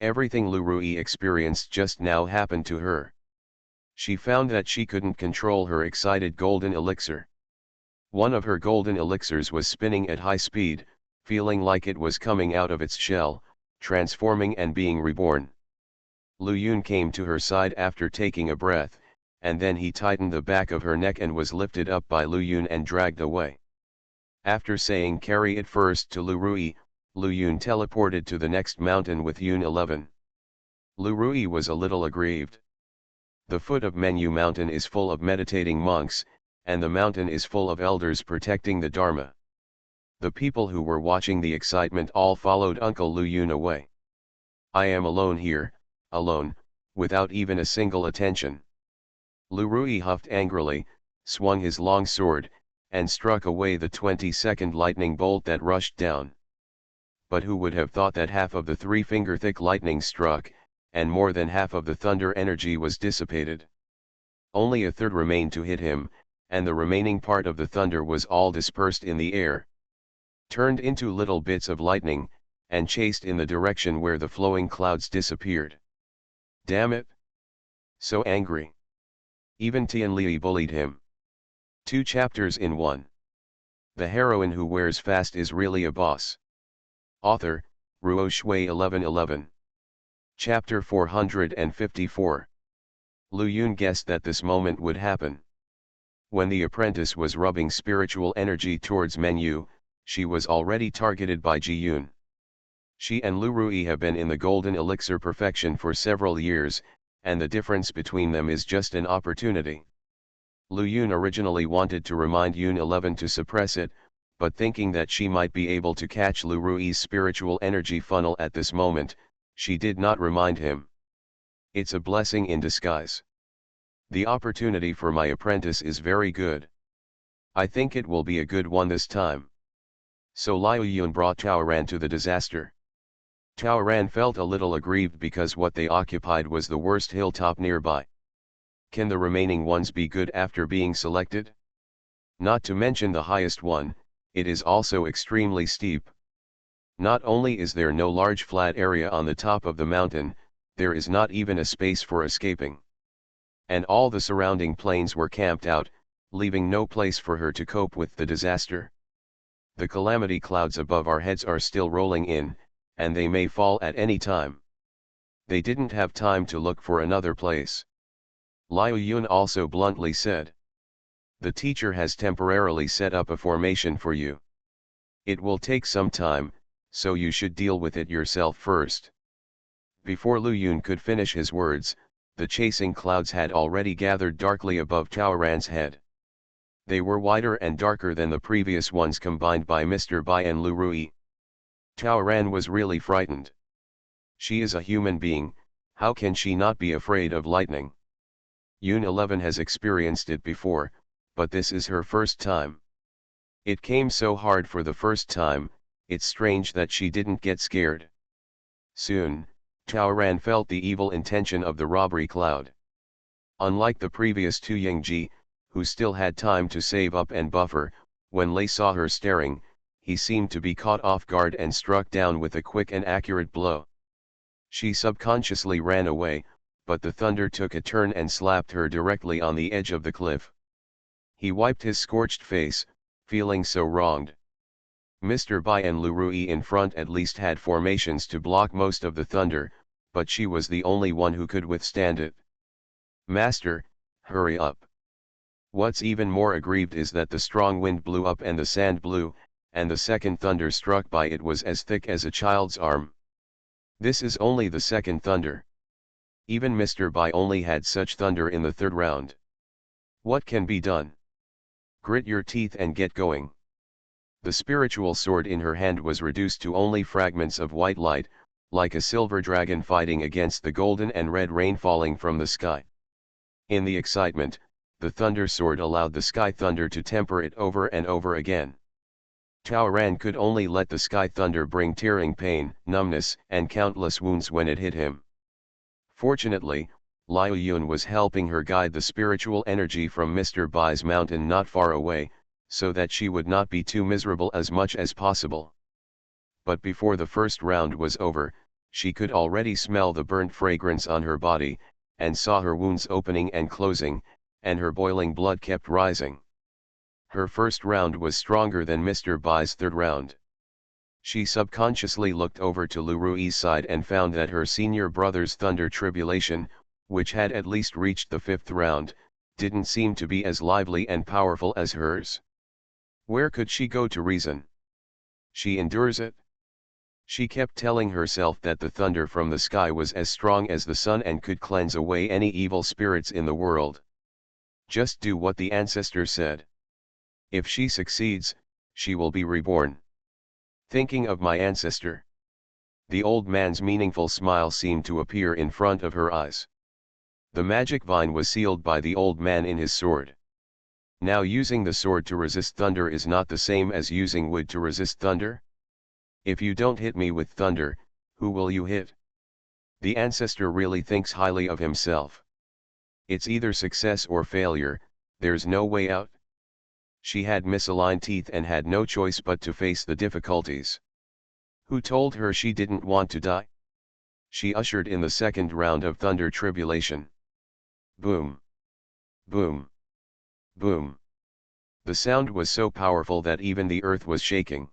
Everything Lu Rui experienced just now happened to her. She found that she couldn't control her excited golden elixir. One of her golden elixirs was spinning at high speed, feeling like it was coming out of its shell, transforming and being reborn. Lu Yun came to her side after taking a breath, and then he tightened the back of her neck and was lifted up by Lu Yun and dragged away. After saying carry it first to Lu Rui, Lu Yun teleported to the next mountain with Yun 11. Lu Rui was a little aggrieved. The foot of Menyu mountain is full of meditating monks, and the mountain is full of elders protecting the Dharma. The people who were watching the excitement all followed Uncle Lu Yun away. "I am alone here, alone, without even a single attention." Lu Rui huffed angrily, swung his long sword, and struck away the 20-second lightning bolt that rushed down. But who would have thought that half of the 3-finger-thick lightning struck, and more than half of the thunder energy was dissipated. Only a third remained to hit him, and the remaining part of the thunder was all dispersed in the air, turned into little bits of lightning, and chased in the direction where the flowing clouds disappeared. Damn it! So angry. Even Tianli bullied him. 2 chapters in 1. The heroine who wears fast is really a boss. Author, Ruo Shui 1111. Chapter 454. Lu Yun guessed that this moment would happen. When the apprentice was rubbing spiritual energy towards Menyu, she was already targeted by Ji Yun. She and Lu Rui have been in the golden elixir perfection for several years, and the difference between them is just an opportunity. Lu Yun originally wanted to remind Yun 11 to suppress it, but thinking that she might be able to catch Lu Rui's spiritual energy funnel at this moment, she did not remind him. It's a blessing in disguise. The opportunity for my apprentice is very good. I think it will be a good one this time. So Liu Yun brought Chaoran to the disaster. Chaoran felt a little aggrieved because what they occupied was the worst hilltop nearby. Can the remaining ones be good after being selected? Not to mention the highest one, it is also extremely steep. Not only is there no large flat area on the top of the mountain, there is not even a space for escaping. And all the surrounding plains were camped out, leaving no place for her to cope with the disaster. The calamity clouds above our heads are still rolling in, and they may fall at any time. They didn't have time to look for another place. Liu Yun also bluntly said. The teacher has temporarily set up a formation for you. It will take some time, so you should deal with it yourself first. Before Lu Yun could finish his words, the chasing clouds had already gathered darkly above Chaoran's head. They were wider and darker than the previous ones combined by Mr. Bai and Lu Rui. Chaoran was really frightened. She is a human being, how can she not be afraid of lightning? Yun 11 has experienced it before, but this is her first time. It came so hard for the first time, it's strange that she didn't get scared. Soon, Chaoran felt the evil intention of the robbery cloud. Unlike the previous two Yingji, who still had time to save up and buffer, when Lei saw her staring, he seemed to be caught off guard and struck down with a quick and accurate blow. She subconsciously ran away, but the thunder took a turn and slapped her directly on the edge of the cliff. He wiped his scorched face, feeling so wronged. Mr. Bai and Lu Rui in front at least had formations to block most of the thunder, but she was the only one who could withstand it. "Master, hurry up." What's even more aggrieved is that the strong wind blew up and the sand blew, and the second thunder struck by it was as thick as a child's arm. This is only the second thunder. Even Mr. Bai only had such thunder in the third round. What can be done? Grit your teeth and get going. The spiritual sword in her hand was reduced to only fragments of white light, like a silver dragon fighting against the golden and red rain falling from the sky. In the excitement, the thunder sword allowed the sky thunder to temper it over and over again. Tao Ran could only let the sky thunder bring tearing pain, numbness, and countless wounds when it hit him. Fortunately, Liu Yun was helping her guide the spiritual energy from Mr. Bai's mountain not far away, so that she would not be too miserable as much as possible. But before the first round was over, she could already smell the burnt fragrance on her body, and saw her wounds opening and closing, and her boiling blood kept rising. Her first round was stronger than Mr. Bai's third round. She subconsciously looked over to Lu Rui's side and found that her senior brother's thunder tribulation, which had at least reached the fifth round, didn't seem to be as lively and powerful as hers. Where could she go to reason? She endures it. She kept telling herself that the thunder from the sky was as strong as the sun and could cleanse away any evil spirits in the world. Just do what the ancestors said. If she succeeds, she will be reborn. Thinking of my ancestor. The old man's meaningful smile seemed to appear in front of her eyes. The magic vine was sealed by the old man in his sword. Now using the sword to resist thunder is not the same as using wood to resist thunder? If you don't hit me with thunder, who will you hit? The ancestor really thinks highly of himself. It's either success or failure, there's no way out. She had misaligned teeth and had no choice but to face the difficulties. Who told her she didn't want to die? She ushered in the second round of thunder tribulation. Boom. Boom. Boom. The sound was so powerful that even the earth was shaking.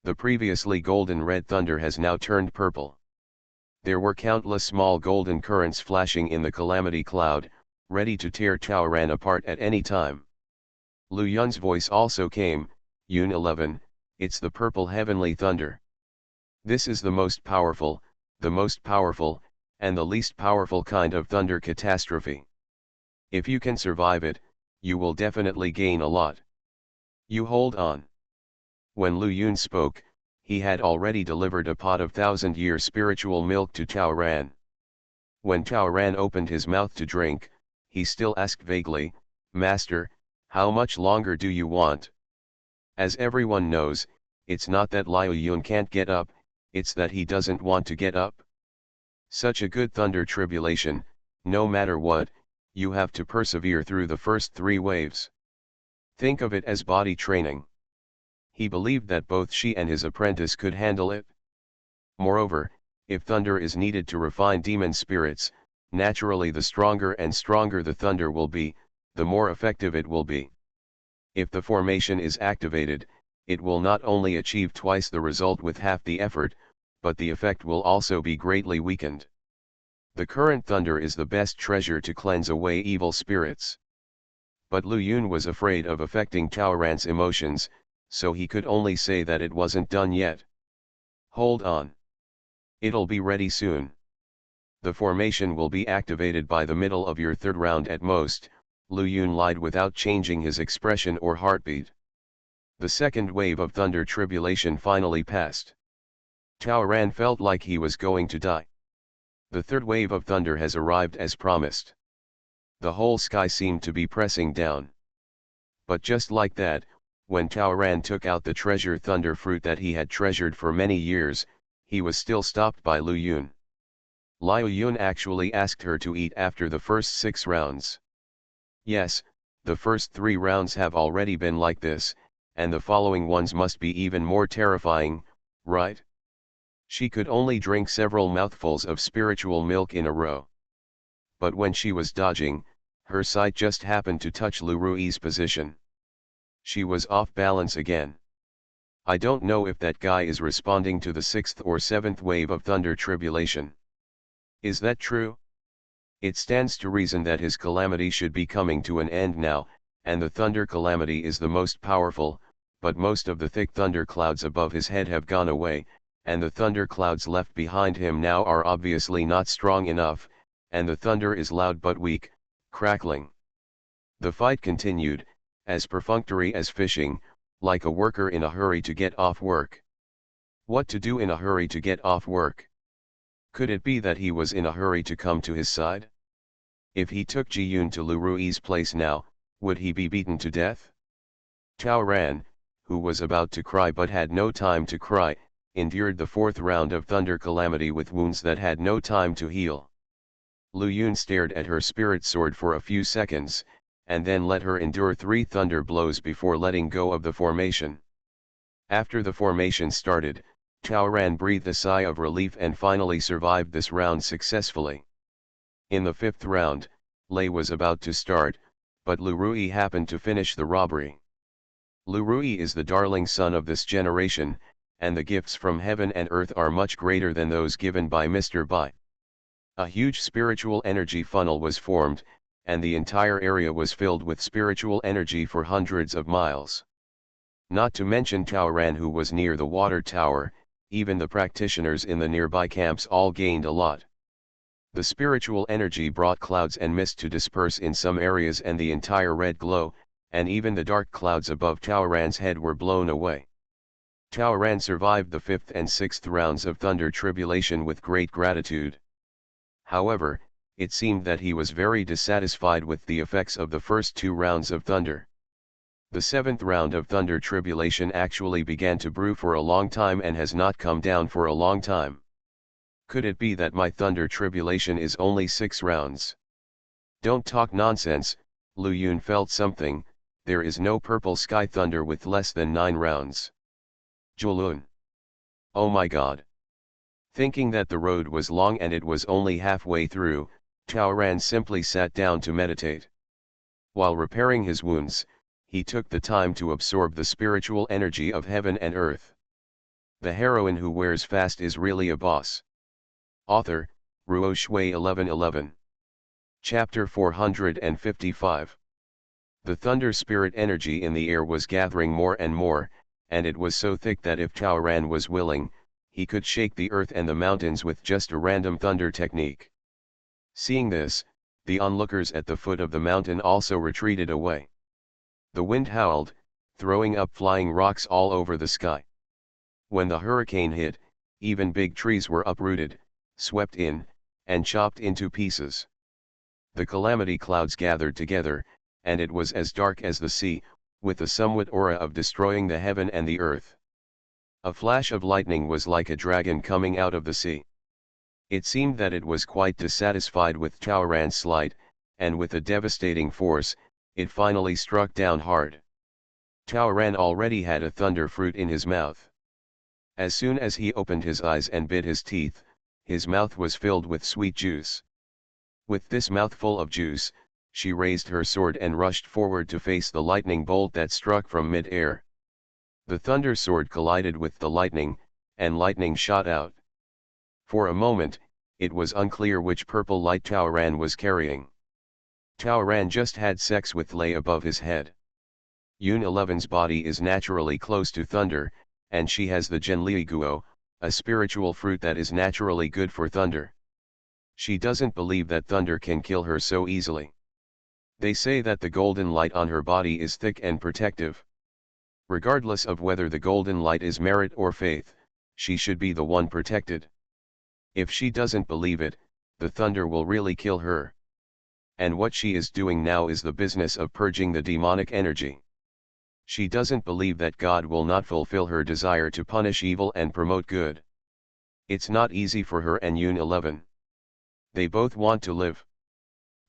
The previously golden red thunder has now turned purple. There were countless small golden currents flashing in the calamity cloud, ready to tear Tao Ran apart at any time. Lu Yun's voice also came, Yun 11, it's the purple heavenly thunder. This is the most powerful, and the least powerful kind of thunder catastrophe. If you can survive it, you will definitely gain a lot. You hold on. When Lu Yun spoke, he had already delivered a pot of 1,000-year spiritual milk to Tao Ran. When Tao Ran opened his mouth to drink, he still asked vaguely, Master, how much longer do you want? As everyone knows, it's not that Liu Yun can't get up, it's that he doesn't want to get up. Such a good thunder tribulation, no matter what, you have to persevere through the first 3 waves. Think of it as body training. He believed that both she and his apprentice could handle it. Moreover, if thunder is needed to refine demon spirits, naturally the stronger and stronger the thunder will be, the more effective it will be. If the formation is activated, it will not only achieve twice the result with half the effort, but the effect will also be greatly weakened. The current thunder is the best treasure to cleanse away evil spirits. But Lu Yun was afraid of affecting Tao Ran's emotions, so he could only say that it wasn't done yet. Hold on. It'll be ready soon. The formation will be activated by the middle of your third round at most, Lu Yun lied without changing his expression or heartbeat. The second wave of thunder tribulation finally passed. Tao Ran felt like he was going to die. The third wave of thunder has arrived as promised. The whole sky seemed to be pressing down. But just like that, when Tao Ran took out the treasure thunder fruit that he had treasured for many years, he was still stopped by Lu Yun. Liu Yun actually asked her to eat after the first 6 rounds. Yes, the first 3 rounds have already been like this, and the following ones must be even more terrifying, right? She could only drink several mouthfuls of spiritual milk in a row. But when she was dodging, her sight just happened to touch Lu Rui's position. She was off balance again. I don't know if that guy is responding to the 6th or 7th wave of thunder tribulation. Is that true? It stands to reason that his calamity should be coming to an end now, and the thunder calamity is the most powerful, but most of the thick thunder clouds above his head have gone away, and the thunder clouds left behind him now are obviously not strong enough, and the thunder is loud but weak, crackling. The fight continued, as perfunctory as fishing, like a worker in a hurry to get off work. What to do in a hurry to get off work? Could it be that he was in a hurry to come to his side? If he took Ji Yun to Lu Rui's place now, would he be beaten to death? Tao Ran, who was about to cry but had no time to cry, endured the 4th round of thunder calamity with wounds that had no time to heal. Lu Yun stared at her spirit sword for a few seconds, and then let her endure 3 thunder blows before letting go of the formation. After the formation started, Tao Ran breathed a sigh of relief and finally survived this round successfully. In the 5th round, Lei was about to start, but Lu Rui happened to finish the robbery. Lu Rui is the darling son of this generation, and the gifts from heaven and earth are much greater than those given by Mr. Bai. A huge spiritual energy funnel was formed, and the entire area was filled with spiritual energy for hundreds of miles. Not to mention Tao Ran, who was near the water tower. Even the practitioners in the nearby camps all gained a lot. The spiritual energy brought clouds and mist to disperse in some areas and the entire red glow, and even the dark clouds above Tao Ran's head were blown away. Tao Ran survived the 5th and 6th rounds of thunder tribulation with great gratitude. However, it seemed that he was very dissatisfied with the effects of the first 2 rounds of thunder. The 7th round of thunder tribulation actually began to brew for a long time and has not come down for a long time. Could it be that my thunder tribulation is only 6 rounds? Don't talk nonsense, Lu Yun felt something. There is no purple sky thunder with less than 9 rounds. Julun. Oh my god. Thinking that the road was long and it was only halfway through, Tao Ran simply sat down to meditate. While repairing his wounds, he took the time to absorb the spiritual energy of heaven and earth. The heroine who wears fast is really a boss. Author, Ruo Shui 1111. Chapter 455. The thunder spirit energy in the air was gathering more and more, and it was so thick that if Tao Ran was willing, he could shake the earth and the mountains with just a random thunder technique. Seeing this, the onlookers at the foot of the mountain also retreated away. The wind howled, throwing up flying rocks all over the sky. When the hurricane hit, even big trees were uprooted, swept in, and chopped into pieces. The calamity clouds gathered together, and it was as dark as the sea, with a somewhat aura of destroying the heaven and the earth. A flash of lightning was like a dragon coming out of the sea. It seemed that it was quite dissatisfied with Tao Ran's sleight, and with a devastating force, it finally struck down hard. Tao Ran already had a thunder fruit in his mouth. As soon as he opened his eyes and bit his teeth, his mouth was filled with sweet juice. With this mouthful of juice, she raised her sword and rushed forward to face the lightning bolt that struck from mid-air. The thunder sword collided with the lightning, and lightning shot out. For a moment, it was unclear which purple light Tao Ran was carrying. Tao Ran just had sex with Lei above his head. Yun 11's body is naturally close to thunder, and she has the Zhenli Guo, a spiritual fruit that is naturally good for thunder. She doesn't believe that thunder can kill her so easily. They say that the golden light on her body is thick and protective. Regardless of whether the golden light is merit or faith, she should be the one protected. If she doesn't believe it, the thunder will really kill her. And what she is doing now is the business of purging the demonic energy. She doesn't believe that God will not fulfill her desire to punish evil and promote good. It's not easy for her and Yun 11. They both want to live.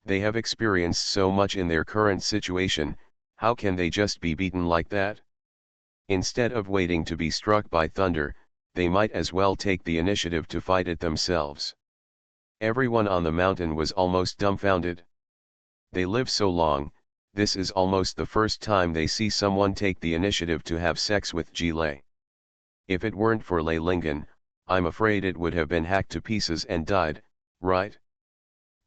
They have experienced so much in their current situation, how can they just be beaten like that? Instead of waiting to be struck by thunder, they might as well take the initiative to fight it themselves. Everyone on the mountain was almost dumbfounded. They live so long, this is almost the first time they see someone take the initiative to have sex with Lei. If it weren't for Lei Lingen, I'm afraid it would have been hacked to pieces and died, right?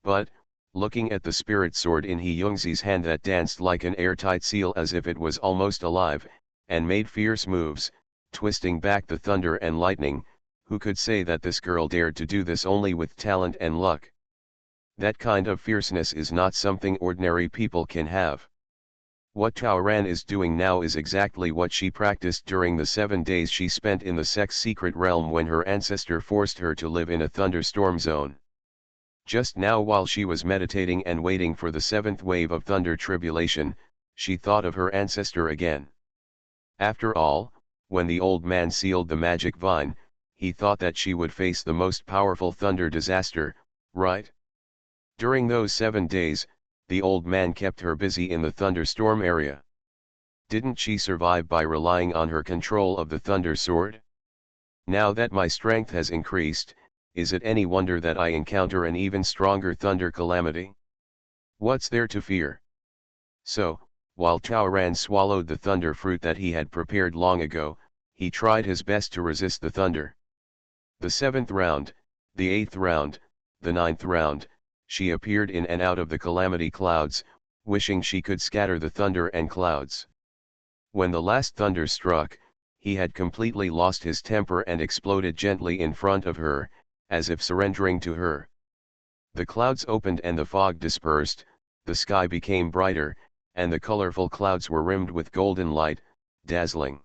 But, looking at the spirit sword in He Yongzi's hand that danced like an airtight seal as if it was almost alive, and made fierce moves, twisting back the thunder and lightning, who could say that this girl dared to do this only with talent and luck? That kind of fierceness is not something ordinary people can have. What Tao Ran is doing now is exactly what she practiced during the 7 days she spent in the sex secret realm when her ancestor forced her to live in a thunderstorm zone. Just now, while she was meditating and waiting for the 7th wave of thunder tribulation, she thought of her ancestor again. After all, when the old man sealed the magic vine, he thought that she would face the most powerful thunder disaster, right? During those 7 days, the old man kept her busy in the thunderstorm area. Didn't she survive by relying on her control of the thunder sword? Now that my strength has increased, is it any wonder that I encounter an even stronger thunder calamity? What's there to fear? So, while Tao Ran swallowed the thunder fruit that he had prepared long ago, he tried his best to resist the thunder. The 7th round, the 8th round, the 9th round, she appeared in and out of the calamity clouds, wishing she could scatter the thunder and clouds. When the last thunder struck, he had completely lost his temper and exploded gently in front of her, as if surrendering to her. The clouds opened and the fog dispersed, the sky became brighter, and the colorful clouds were rimmed with golden light, dazzling.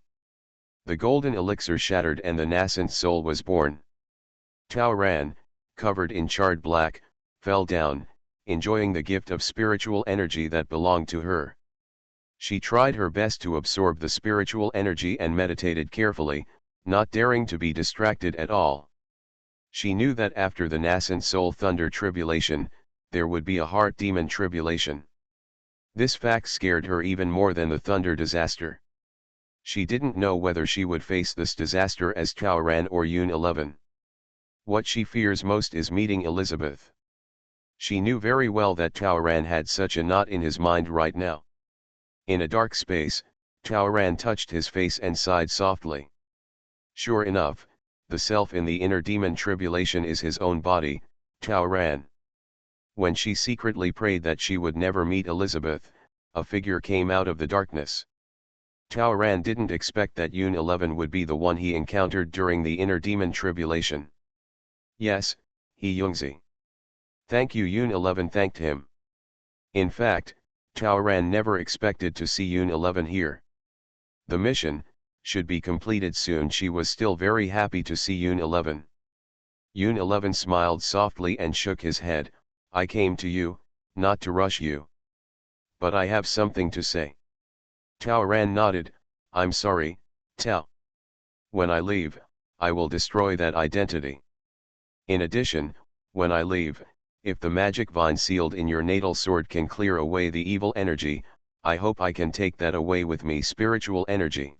The golden elixir shattered and the nascent soul was born. Tao Ran, covered in charred black, fell down, enjoying the gift of spiritual energy that belonged to her. She tried her best to absorb the spiritual energy and meditated carefully, not daring to be distracted at all. She knew that after the nascent soul thunder tribulation, there would be a heart demon tribulation. This fact scared her even more than the thunder disaster. She didn't know whether she would face this disaster as Tao Ran or Yun 11. What she fears most is meeting Elizabeth. She knew very well that Tao Ran had such a knot in his mind right now. In a dark space, Tao Ran touched his face and sighed softly. Sure enough, the self in the inner demon tribulation is his own body, Tao Ran. When she secretly prayed that she would never meet Elizabeth, a figure came out of the darkness. Tao Ran didn't expect that Yun 11 would be the one he encountered during the inner demon tribulation. Yes, He Yongzi. Thank you, Yun 11 thanked him. In fact, Tao Ran never expected to see Yun 11 here. The mission should be completed soon. She was still very happy to see Yun 11. Yun 11 smiled softly and shook his head. I came to you, not to rush you. But I have something to say. Tao Ran nodded. I'm sorry, Tao. When I leave, I will destroy that identity. In addition, when I leave, if the magic vine sealed in your natal sword can clear away the evil energy, I hope I can take that away with me, spiritual energy.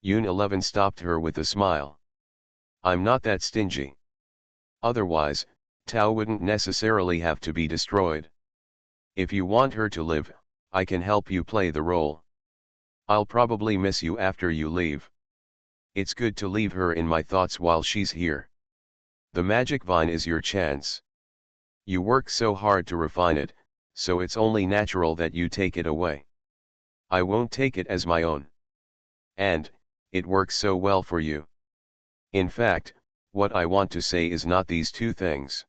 Yun 11 stopped her with a smile. I'm not that stingy. Otherwise, Tao wouldn't necessarily have to be destroyed. If you want her to live, I can help you play the role. I'll probably miss you after you leave. It's good to leave her in my thoughts while she's here. The magic vine is your chance. You work so hard to refine it, so it's only natural that you take it away. I won't take it as my own. And, it works so well for you. In fact, what I want to say is not these two things.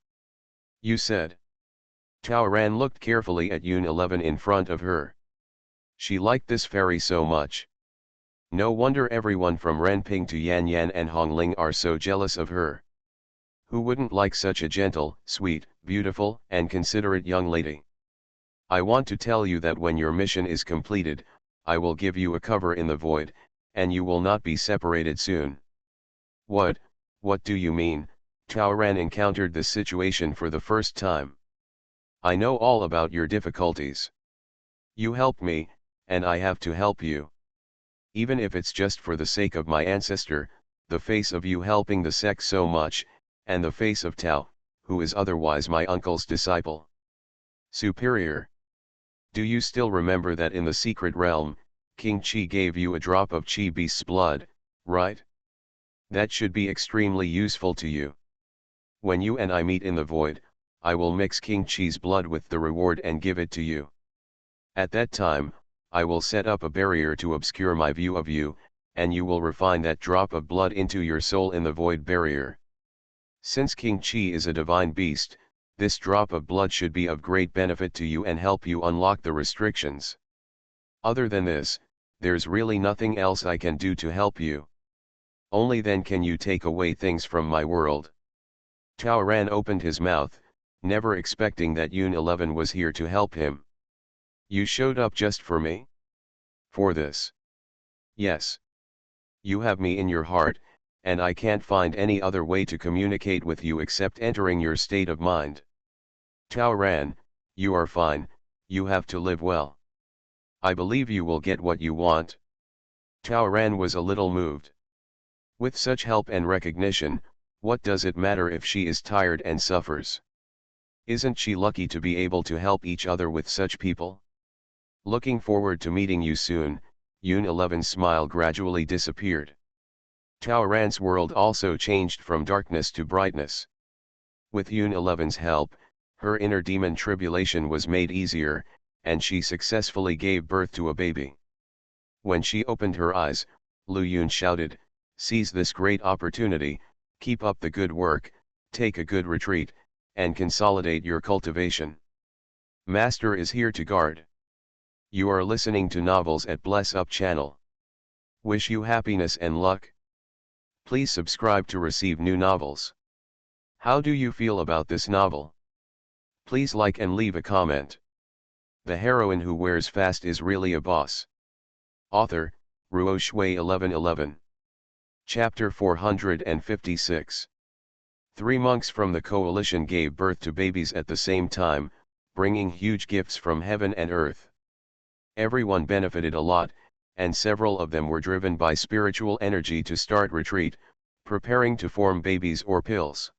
You said. Tao Ran looked carefully at Yun 11 in front of her. She liked this fairy so much. No wonder everyone from Renping to Yan Yan and Hongling are so jealous of her. Who wouldn't like such a gentle, sweet, beautiful, and considerate young lady? I want to tell you that when your mission is completed, I will give you a cover in the void, and you will not be separated soon. What do you mean, Taoran encountered this situation for the first time. I know all about your difficulties. You helped me, and I have to help you. Even if it's just for the sake of my ancestor, the face of you helping the sect so much, and the face of Tao, who is otherwise my uncle's disciple. Superior. Do you still remember that in the secret realm, King Qi gave you a drop of Qi beast's blood, right? That should be extremely useful to you. When you and I meet in the void, I will mix King Qi's blood with the reward and give it to you. At that time, I will set up a barrier to obscure my view of you, and you will refine that drop of blood into your soul in the void barrier. Since King Qi is a divine beast, this drop of blood should be of great benefit to you and help you unlock the restrictions. Other than this, there's really nothing else I can do to help you. Only then can you take away things from my world. Taoran opened his mouth, never expecting that Yun 11 was here to help him. You showed up just for me? For this? Yes. You have me in your heart, and I can't find any other way to communicate with you except entering your state of mind. Taoran, you are fine, you have to live well. I believe you will get what you want. Taoran was a little moved. With such help and recognition, what does it matter if she is tired and suffers? Isn't she lucky to be able to help each other with such people? Looking forward to meeting you soon. Yun 11's smile gradually disappeared. Taoran's world also changed from darkness to brightness. With Yun 11's help, her inner demon tribulation was made easier, and she successfully gave birth to a baby. When she opened her eyes, Lu Yun shouted, "Seize this great opportunity, keep up the good work, take a good retreat, and consolidate your cultivation. Master is here to guard." You are listening to Novels at Bless Up channel. Wish you happiness and luck. Please subscribe to receive new novels. How do you feel about this novel? Please like and leave a comment. The heroine who wears fast is really a boss. Author, Ruo Shui 1111. Chapter 456. 3 monks from the coalition gave birth to babies at the same time, bringing huge gifts from heaven and earth. Everyone benefited a lot, and several of them were driven by spiritual energy to start retreat, preparing to form babies or pills.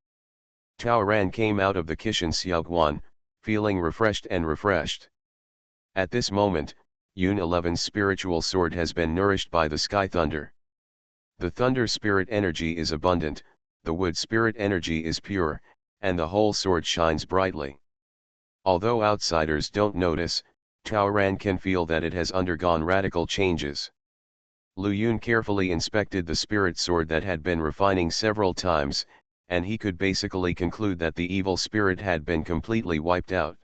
Taoran came out of the Kishan Xiaoguan, feeling refreshed and refreshed. At this moment, Yun 11's spiritual sword has been nourished by the sky thunder. The thunder spirit energy is abundant, the wood spirit energy is pure, and the whole sword shines brightly. Although outsiders don't notice, Taoran can feel that it has undergone radical changes. Lu Yun carefully inspected the spirit sword that had been refining several times, and he could basically conclude that the evil spirit had been completely wiped out.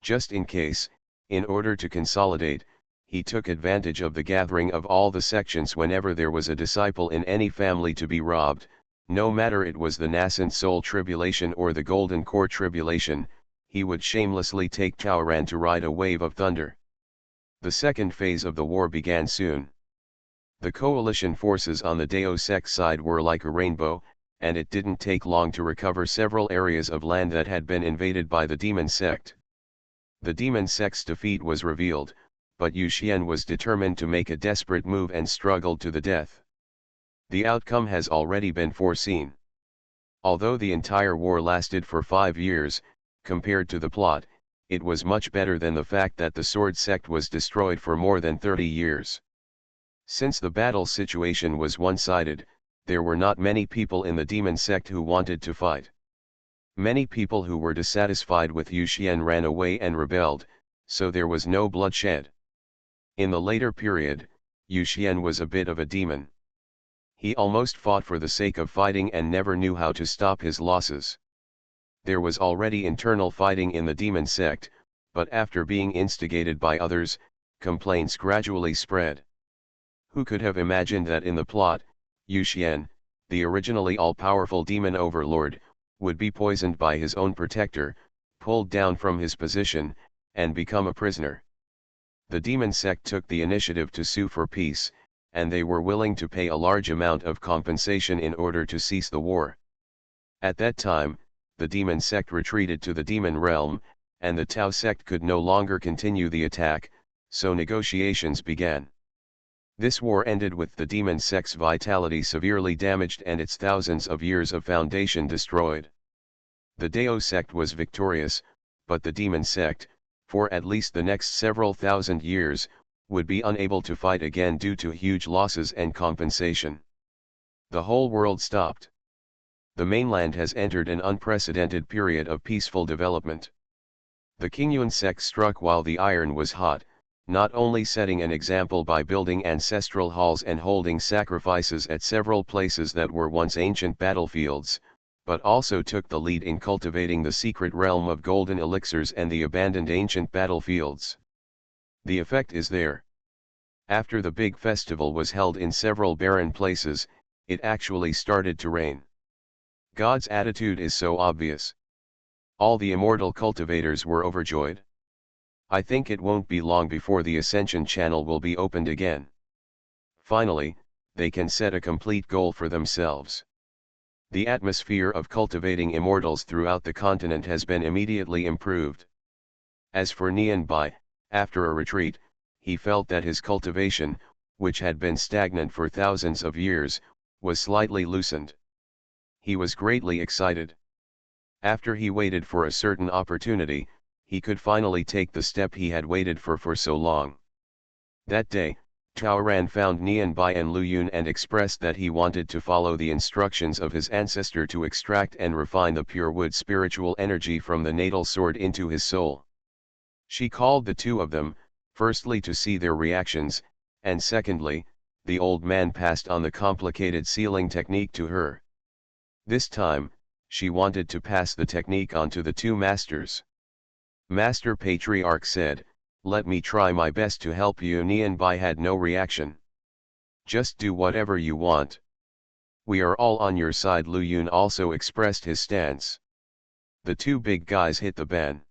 Just in case, in order to consolidate, he took advantage of the gathering of all the sections whenever there was a disciple in any family to be robbed, no matter it was the nascent soul tribulation or the golden core tribulation. He would shamelessly take Taoran to ride a wave of thunder. The second phase of the war began soon. The coalition forces on the Dao sect side were like a rainbow, and it didn't take long to recover several areas of land that had been invaded by the demon sect. The demon sect's defeat was revealed, but Yu Xian was determined to make a desperate move and struggled to the death. The outcome has already been foreseen. Although the entire war lasted for 5 years, compared to the plot, it was much better than the fact that the sword sect was destroyed for more than 30 years. Since the battle situation was one-sided, there were not many people in the demon sect who wanted to fight. Many people who were dissatisfied with Yu Xian ran away and rebelled, so there was no bloodshed. In the later period, Yu Xian was a bit of a demon. He almost fought for the sake of fighting and never knew how to stop his losses. There was already internal fighting in the demon sect, but after being instigated by others, complaints gradually spread. Who could have imagined that in the plot, Yu Xian, the originally all-powerful demon overlord, would be poisoned by his own protector, pulled down from his position, and become a prisoner? The demon sect took the initiative to sue for peace, and they were willing to pay a large amount of compensation in order to cease the war. At that time, the demon sect retreated to the demon realm, and the Tao sect could no longer continue the attack, so negotiations began. This war ended with the demon sect's vitality severely damaged and its thousands of years of foundation destroyed. The Dao sect was victorious, but the demon sect, for at least the next several thousand years, would be unable to fight again due to huge losses and compensation. The whole world stopped. The mainland has entered an unprecedented period of peaceful development. The Qingyuan sect struck while the iron was hot, not only setting an example by building ancestral halls and holding sacrifices at several places that were once ancient battlefields, but also took the lead in cultivating the secret realm of golden elixirs and the abandoned ancient battlefields. The effect is there. After the big festival was held in several barren places, it actually started to rain. God's attitude is so obvious. All the immortal cultivators were overjoyed. I think it won't be long before the Ascension channel will be opened again. Finally, they can set a complete goal for themselves. The atmosphere of cultivating immortals throughout the continent has been immediately improved. As for Nian Bai, after a retreat, he felt that his cultivation, which had been stagnant for thousands of years, was slightly loosened. He was greatly excited. After he waited for a certain opportunity, he could finally take the step he had waited for so long. That day, Chaoran found Nian Bai and Lu Yun and expressed that he wanted to follow the instructions of his ancestor to extract and refine the pure wood spiritual energy from the natal sword into his soul. She called the two of them, firstly to see their reactions, and secondly, the old man passed on the complicated sealing technique to her. This time, she wanted to pass the technique on to the two masters. Master Patriarch said, "Let me try my best to help you." Nian Bai had no reaction. "Just do whatever you want. We are all on your side." Lu Yun also expressed his stance. The two big guys hit the ban.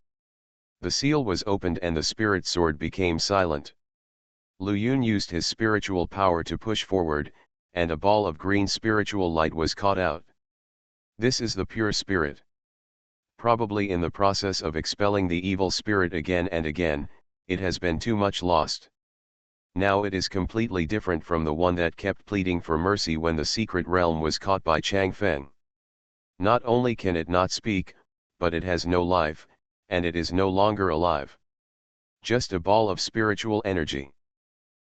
The seal was opened and the spirit sword became silent. Lu Yun used his spiritual power to push forward, and a ball of green spiritual light was caught out. This is the pure spirit. Probably in the process of expelling the evil spirit again and again, it has been too much lost. Now it is completely different from the one that kept pleading for mercy when the secret realm was caught by Chang Feng. Not only can it not speak, but it has no life, and it is no longer alive. Just a ball of spiritual energy.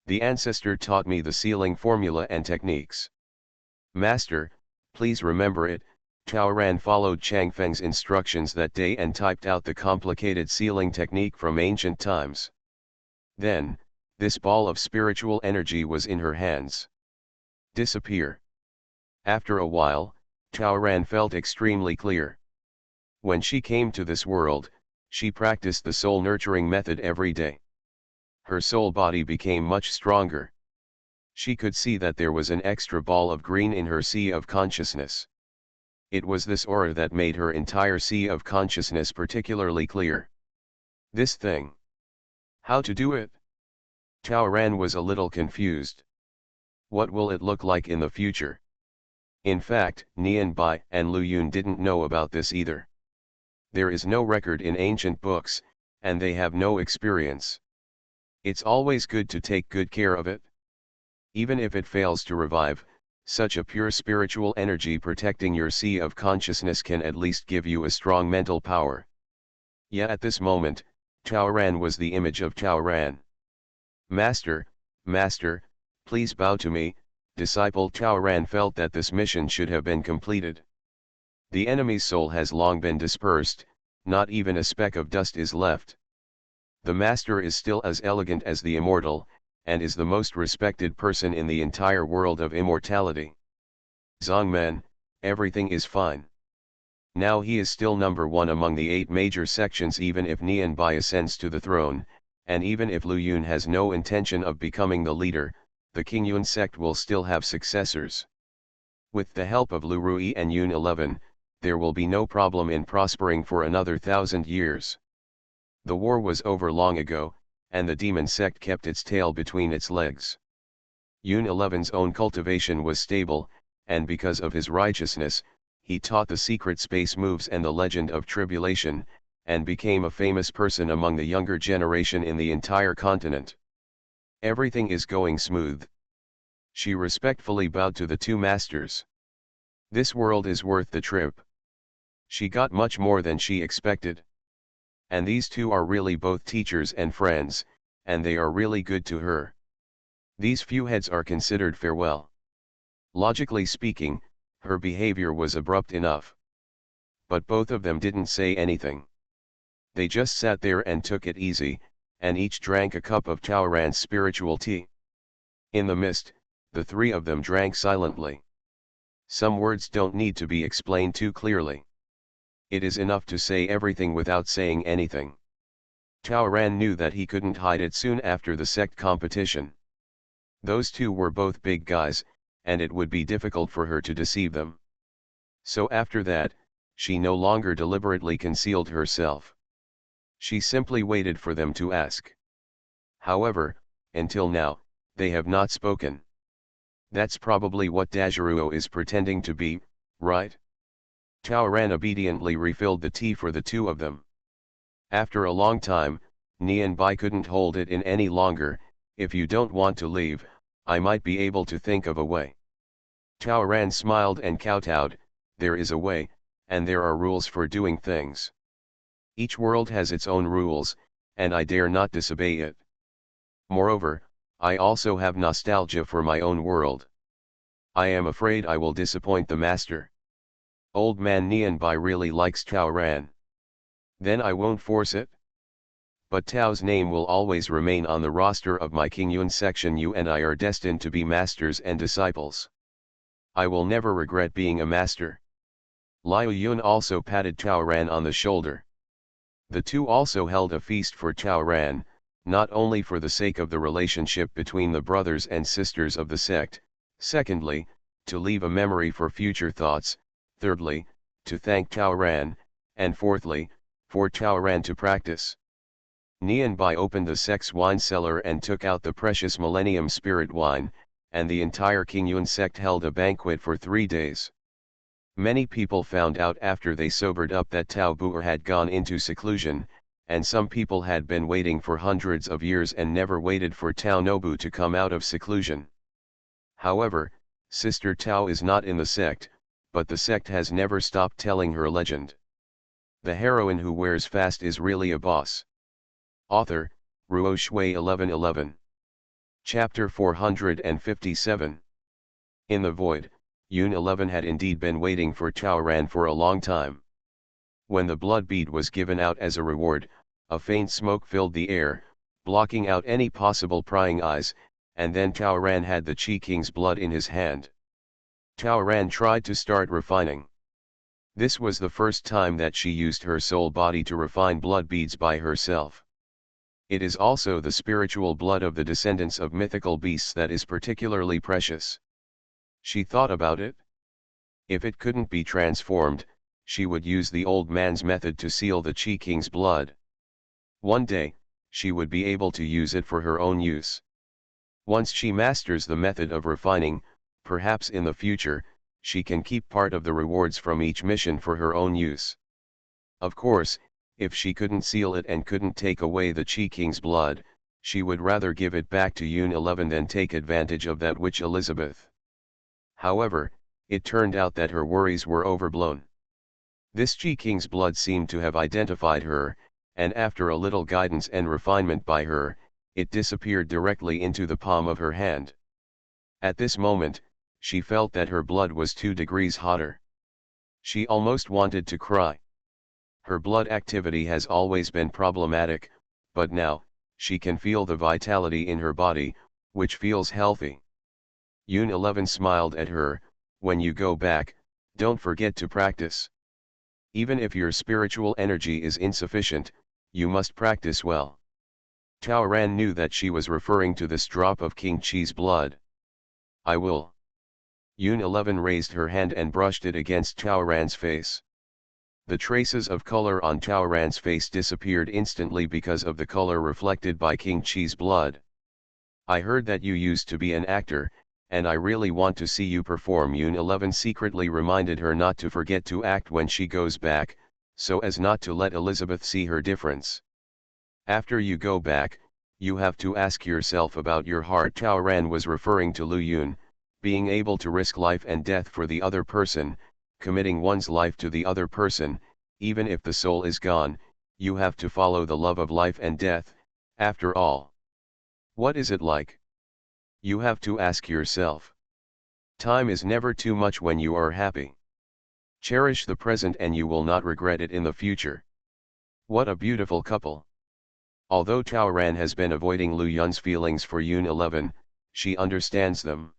The ancestor taught me the sealing formula and techniques. Master, please remember it. Chaoran followed Chang Feng's instructions that day and typed out the complicated sealing technique from ancient times. Then, this ball of spiritual energy was in her hands. Disappear. After a while, Chaoran felt extremely clear. When she came to this world, she practiced the soul nurturing method every day. Her soul body became much stronger. She could see that there was an extra ball of green in her sea of consciousness. It was this aura that made her entire sea of consciousness particularly clear. This thing. How to do it? Chaoran was a little confused. What will it look like in the future? In fact, Nian Bai and Lu Yun didn't know about this either. There is no record in ancient books, and they have no experience. It's always good to take good care of it. Even if it fails to revive, such a pure spiritual energy protecting your sea of consciousness can at least give you a strong mental power. Yet at this moment, Chaoran was the image of Chaoran. Master, Master, please bow to me. Disciple Chaoran felt that this mission should have been completed. The enemy's soul has long been dispersed, not even a speck of dust is left. The master is still as elegant as the immortal, and is the most respected person in the entire world of immortality. Zongmen, everything is fine. Now he is still number one among the 8 major sections even if Nian Bai ascends to the throne, and even if Lu Yun has no intention of becoming the leader, the Qingyuan sect will still have successors. With the help of Lu Rui and Yun 11, there will be no problem in prospering for another 1,000 years. The war was over long ago, and the demon sect kept its tail between its legs. Yun 11's own cultivation was stable, and because of his righteousness, he taught the secret space moves and the legend of tribulation, and became a famous person among the younger generation in the entire continent. Everything is going smooth. She respectfully bowed to the two masters. This world is worth the trip. She got much more than she expected. And these two are really both teachers and friends, and they are really good to her. These few heads are considered farewell. Logically speaking, her behavior was abrupt enough. But both of them didn't say anything. They just sat there and took it easy, and each drank a cup of Taoran's spiritual tea. In the mist, the three of them drank silently. Some words don't need to be explained too clearly. It is enough to say everything without saying anything. Taoran knew that he couldn't hide it soon after the sect competition. Those two were both big guys, and it would be difficult for her to deceive them. So after that, she no longer deliberately concealed herself. She simply waited for them to ask. However, until now, they have not spoken. That's probably what Dajiruo is pretending to be, right? Taoran obediently refilled the tea for the two of them. After a long time, Nianbai couldn't hold it in any longer. If you don't want to leave, I might be able to think of a way. Taoran smiled and kowtowed. There is a way, and there are rules for doing things. Each world has its own rules, and I dare not disobey it. Moreover, I also have nostalgia for my own world. I am afraid I will disappoint the master. Old man Nianbai really likes Taoran. Then I won't force it. But Tao's name will always remain on the roster of my Qingyun section. You and I are destined to be masters and disciples. I will never regret being a master. Liu Yun also patted Taoran on the shoulder. The two also held a feast for Taoran, not only for the sake of the relationship between the brothers and sisters of the sect, secondly, to leave a memory for future thoughts, thirdly, to thank Taoran, and fourthly, for Taoran to practice. Nianbai opened the sect's wine cellar and took out the precious Millennium Spirit wine, and the entire Qingyun sect held a banquet for 3 days. Many people found out after they sobered up that Tao Buer had gone into seclusion, and some people had been waiting for hundreds of years and never waited for Tao Nobu to come out of seclusion. However, Sister Tao is not in the sect, but the sect has never stopped telling her legend. The heroine who wears fast is really a boss. Author, Ruo Shui 1111. Chapter 457. In the void, Yun 11 had indeed been waiting for Taoran for a long time. When the blood bead was given out as a reward, a faint smoke filled the air, blocking out any possible prying eyes, and then Taoran had the Qi King's blood in his hand. Taoran tried to start refining. This was the first time that she used her soul body to refine blood beads by herself. It is also the spiritual blood of the descendants of mythical beasts that is particularly precious. She thought about it. If it couldn't be transformed, she would use the old man's method to seal the Qi King's blood. One day, she would be able to use it for her own use. Once she masters the method of refining, perhaps in the future, she can keep part of the rewards from each mission for her own use. Of course, if she couldn't seal it and couldn't take away the Qi King's blood, she would rather give it back to Yun 11 than take advantage of that witch Elizabeth. However, it turned out that her worries were overblown. This Qi King's blood seemed to have identified her, and after a little guidance and refinement by her, it disappeared directly into the palm of her hand. At this moment, she felt that her blood was 2 degrees hotter. She almost wanted to cry. Her blood activity has always been problematic, but now, she can feel the vitality in her body, which feels healthy. Yun 11 smiled at her. When you go back, don't forget to practice. Even if your spiritual energy is insufficient, you must practice well. Taoran knew that she was referring to this drop of King Qi's blood. I will. Yun 11 raised her hand and brushed it against Taoran's face. The traces of color on Taoran's face disappeared instantly because of the color reflected by King Qi's blood. I heard that you used to be an actor, and I really want to see you perform. Yoon 11 secretly reminded her not to forget to act when she goes back, so as not to let Elizabeth see her difference. After you go back, you have to ask yourself about your heart. Chao Ran was referring to Lu Yun, being able to risk life and death for the other person, committing one's life to the other person, even if the soul is gone. You have to follow the love of life and death. After all, what is it like? You have to ask yourself. Time is never too much when you are happy. Cherish the present and you will not regret it in the future. What a beautiful couple. Although Chao Ran has been avoiding Lu Yun's feelings for Yoon 11, she understands them.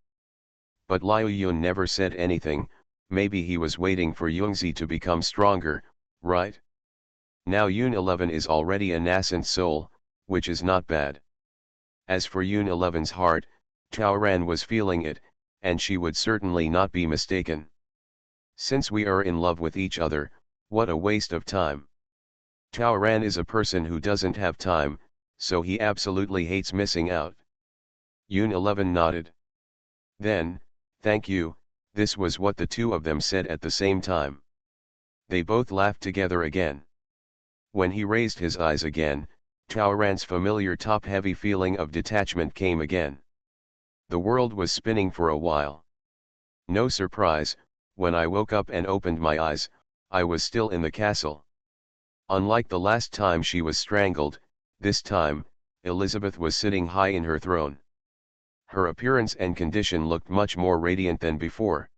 But Liu Yun never said anything. Maybe he was waiting for Youngzi to become stronger, right? Now Yoon 11 is already a nascent soul, which is not bad. As for Yoon 11's heart, Chao Ran was feeling it, and she would certainly not be mistaken. Since we are in love with each other, what a waste of time. Chao Ran is a person who doesn't have time, so he absolutely hates missing out. Yoon 11 nodded. Then, thank you, this was what the two of them said at the same time. They both laughed together again. When he raised his eyes again, Chao Ran's familiar top-heavy feeling of detachment came again. The world was spinning for a while. No surprise, when I woke up and opened my eyes, I was still in the castle. Unlike the last time she was strangled, this time, Elizabeth was sitting high in her throne. Her appearance and condition looked much more radiant than before.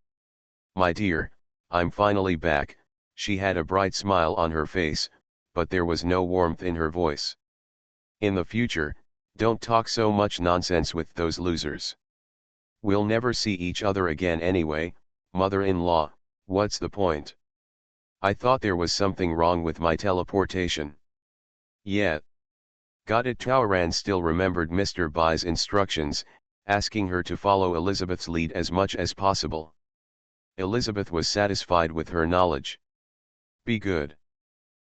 My dear, I'm finally back. She had a bright smile on her face, but there was no warmth in her voice. In the future, don't talk so much nonsense with those losers. We'll never see each other again anyway, mother-in-law, what's the point? I thought there was something wrong with my teleportation. Yeah. Got it. Chao Ran still remembered Mr. Bai's instructions, asking her to follow Elizabeth's lead as much as possible. Elizabeth was satisfied with her knowledge. Be good.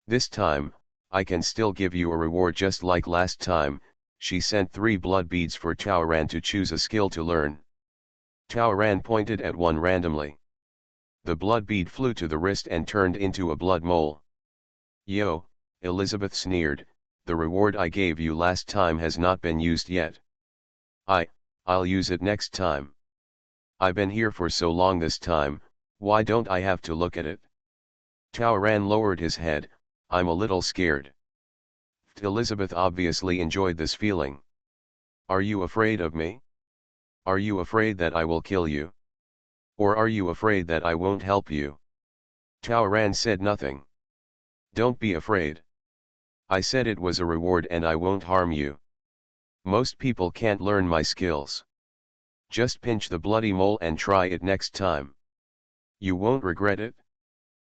This time, I can still give you a reward just like last time. She sent 3 blood beads for Chao Ran to choose a skill to learn. Chao Ran pointed at one randomly. The blood bead flew to the wrist and turned into a blood mole. Yo, Elizabeth sneered, the reward I gave you last time has not been used yet. I'll use it next time. I've been here for so long this time, why don't I have to look at it? Chao Ran lowered his head, I'm a little scared. Elizabeth obviously enjoyed this feeling. Are you afraid of me? Are you afraid that I will kill you? Or are you afraid that I won't help you? Chao Ran said nothing. Don't be afraid. I said it was a reward and I won't harm you. Most people can't learn my skills. Just pinch the bloody mole and try it next time. You won't regret it.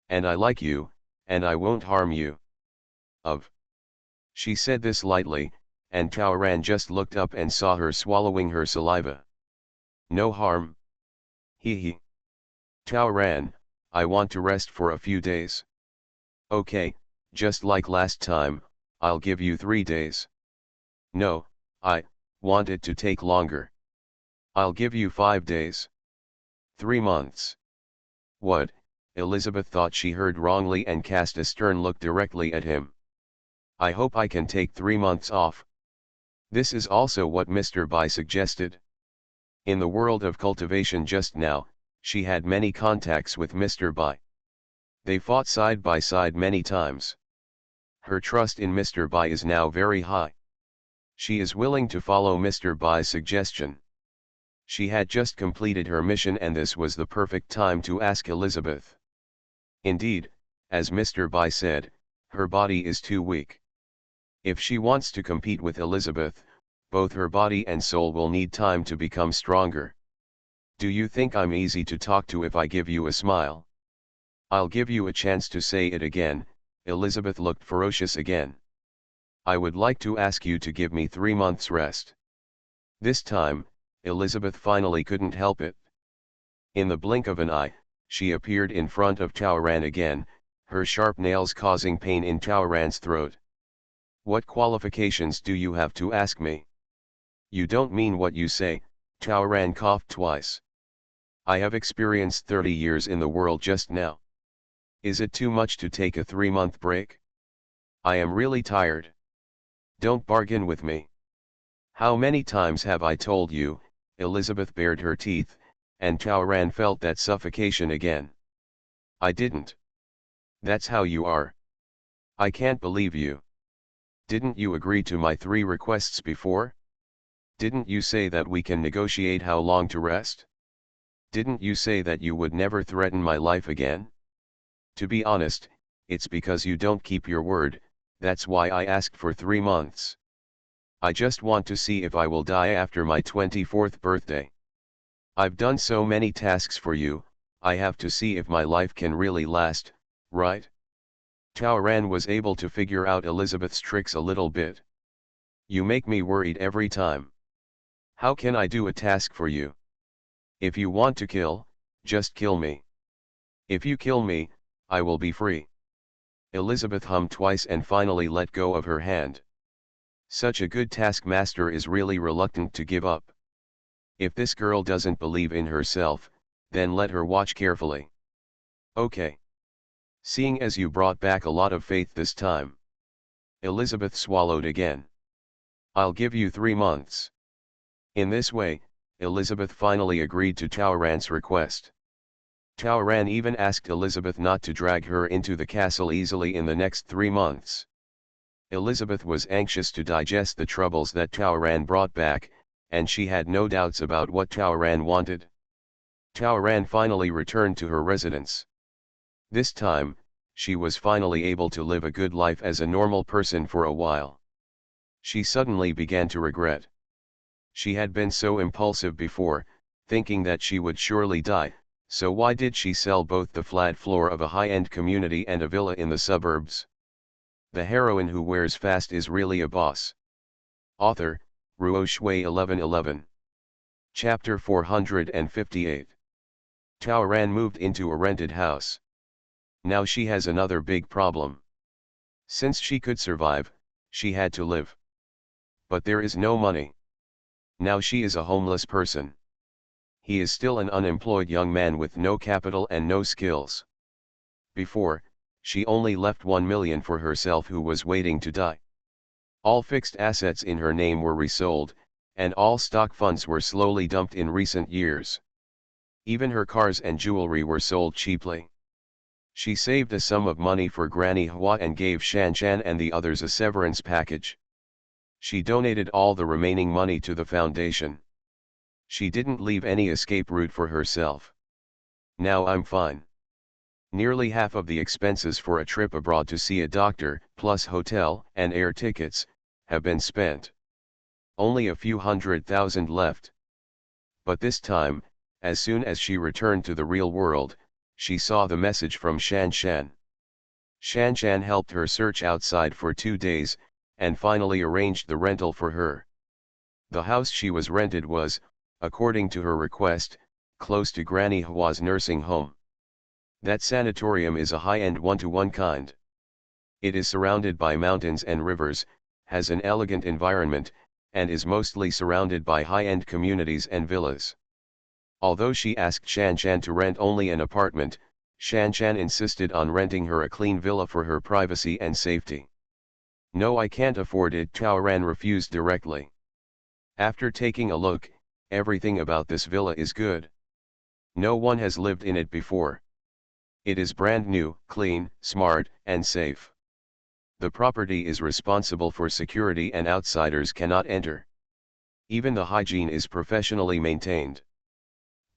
And I like you, and I won't harm you. She said this lightly, and Chao Ran just looked up and saw her swallowing her saliva. No harm. Hee. Chao Ran, I want to rest for a few days. Okay, just like last time, I'll give you 3 days. No, I want it to take longer. I'll give you 5 days. 3 months. What? Elizabeth thought she heard wrongly and cast a stern look directly at him. I hope I can take 3 months off. This is also what Mr. Bai suggested. In the world of cultivation just now, she had many contacts with Mr. Bai. They fought side by side many times. Her trust in Mr. Bai is now very high. She is willing to follow Mr. Bai's suggestion. She had just completed her mission and this was the perfect time to ask Elizabeth. Indeed, as Mr. Bai said, her body is too weak. If she wants to compete with Elizabeth, both her body and soul will need time to become stronger. Do you think I'm easy to talk to if I give you a smile? I'll give you a chance to say it again. Elizabeth looked ferocious again. I would like to ask you to give me 3 months rest. This time, Elizabeth finally couldn't help it. In the blink of an eye, she appeared in front of Chao Ran again, her sharp nails causing pain in Chao Ran's throat. What qualifications do you have to ask me? You don't mean what you say, Taoran coughed twice. I have experienced 30 years in the world just now. Is it too much to take a 3-month break? I am really tired. Don't bargain with me. How many times have I told you? Elizabeth bared her teeth, and Taoran felt that suffocation again. I didn't. That's how you are. I can't believe you. Didn't you agree to my 3 requests before? Didn't you say that we can negotiate how long to rest? Didn't you say that you would never threaten my life again? To be honest, it's because you don't keep your word, that's why I asked for 3 months. I just want to see if I will die after my 24th birthday. I've done so many tasks for you, I have to see if my life can really last, right? Taoran was able to figure out Elizabeth's tricks a little bit. You make me worried every time. How can I do a task for you? If you want to kill, just kill me. If you kill me, I will be free. Elizabeth hummed twice and finally let go of her hand. Such a good taskmaster is really reluctant to give up. If this girl doesn't believe in herself, then let her watch carefully. Okay. Seeing as you brought back a lot of faith this time. Elizabeth swallowed again. I'll give you 3 months. In this way, Elizabeth finally agreed to Taoran's request. Taoran even asked Elizabeth not to drag her into the castle easily in the next 3 months. Elizabeth was anxious to digest the troubles that Taoran brought back, and she had no doubts about what Taoran wanted. Taoran finally returned to her residence. This time, she was finally able to live a good life as a normal person for a while. She suddenly began to regret. She had been so impulsive before, thinking that she would surely die, so why did she sell both the flat floor of a high-end community and a villa in the suburbs? The heroine who wears fast is really a boss. Author, Ruo Shui 1111. Chapter 458. Taoran moved into a rented house. Now she has another big problem. Since she could survive, she had to live. But there is no money. Now she is a homeless person. He is still an unemployed young man with no capital and no skills. Before, she only left 1 million for herself who was waiting to die. All fixed assets in her name were resold, and all stock funds were slowly dumped in recent years. Even her cars and jewelry were sold cheaply. She saved a sum of money for Granny Hua and gave Shan Shan and the others a severance package. She donated all the remaining money to the foundation. She didn't leave any escape route for herself. Now I'm fine. Nearly half of the expenses for a trip abroad to see a doctor, plus hotel and air tickets, have been spent. Only a few $100,000 left. But this time, as soon as she returned to the real world, she saw the message from Shan Shan. Shan Shan helped her search outside for 2 days, and finally arranged the rental for her. The house she was rented was, according to her request, close to Granny Hua's nursing home. That sanatorium is a high-end one-to-one kind. It is surrounded by mountains and rivers, has an elegant environment, and is mostly surrounded by high-end communities and villas. Although she asked Shan Shan to rent only an apartment, Shan Shan insisted on renting her a clean villa for her privacy and safety. No, I can't afford it, Taoran refused directly. After taking a look, everything about this villa is good. No one has lived in it before. It is brand new, clean, smart, and safe. The property is responsible for security and outsiders cannot enter. Even the hygiene is professionally maintained.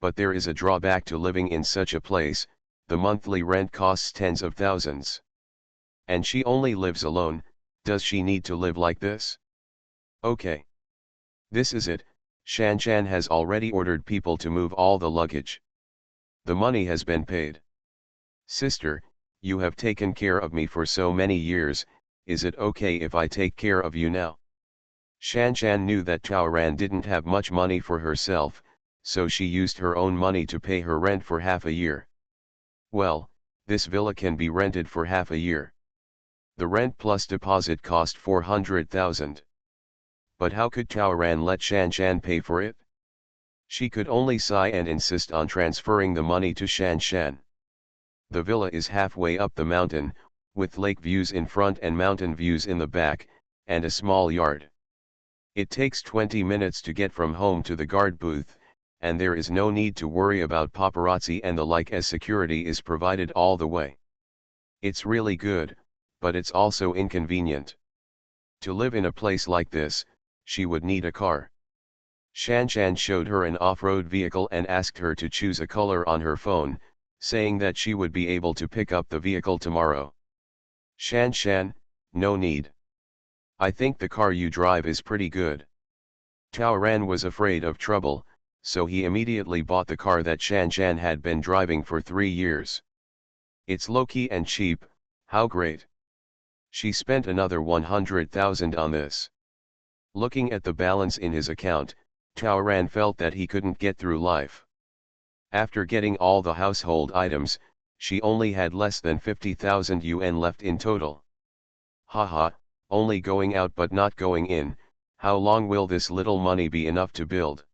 But there is a drawback to living in such a place, the monthly rent costs tens of thousands. And she only lives alone, does she need to live like this? Okay. This is it, Shan Shan has already ordered people to move all the luggage. The money has been paid. Sister, you have taken care of me for so many years, is it okay if I take care of you now? Shan Shan knew that Taoran didn't have much money for herself, so she used her own money to pay her rent for half a year. Well, this villa can be rented for half a year. The rent plus deposit cost 400,000. But how could Taoran let Shan Shan pay for it? She could only sigh and insist on transferring the money to Shan Shan. The villa is halfway up the mountain, with lake views in front and mountain views in the back, and a small yard. It takes 20 minutes to get from home to the guard booth, and there is no need to worry about paparazzi and the like as security is provided all the way. It's really good, but it's also inconvenient. To live in a place like this, she would need a car. Shan Shan showed her an off-road vehicle and asked her to choose a color on her phone, saying that she would be able to pick up the vehicle tomorrow. Shan Shan, no need. I think the car you drive is pretty good. Tao Ran was afraid of trouble, so he immediately bought the car that Shan Shan had been driving for 3 years. It's low-key and cheap, how great. She spent another 100,000 on this. Looking at the balance in his account, Tao Ran felt that he couldn't get through life. After getting all the household items, she only had less than 50,000 yuan left in total. Haha, only going out but not going in, how long will this little money be enough to build?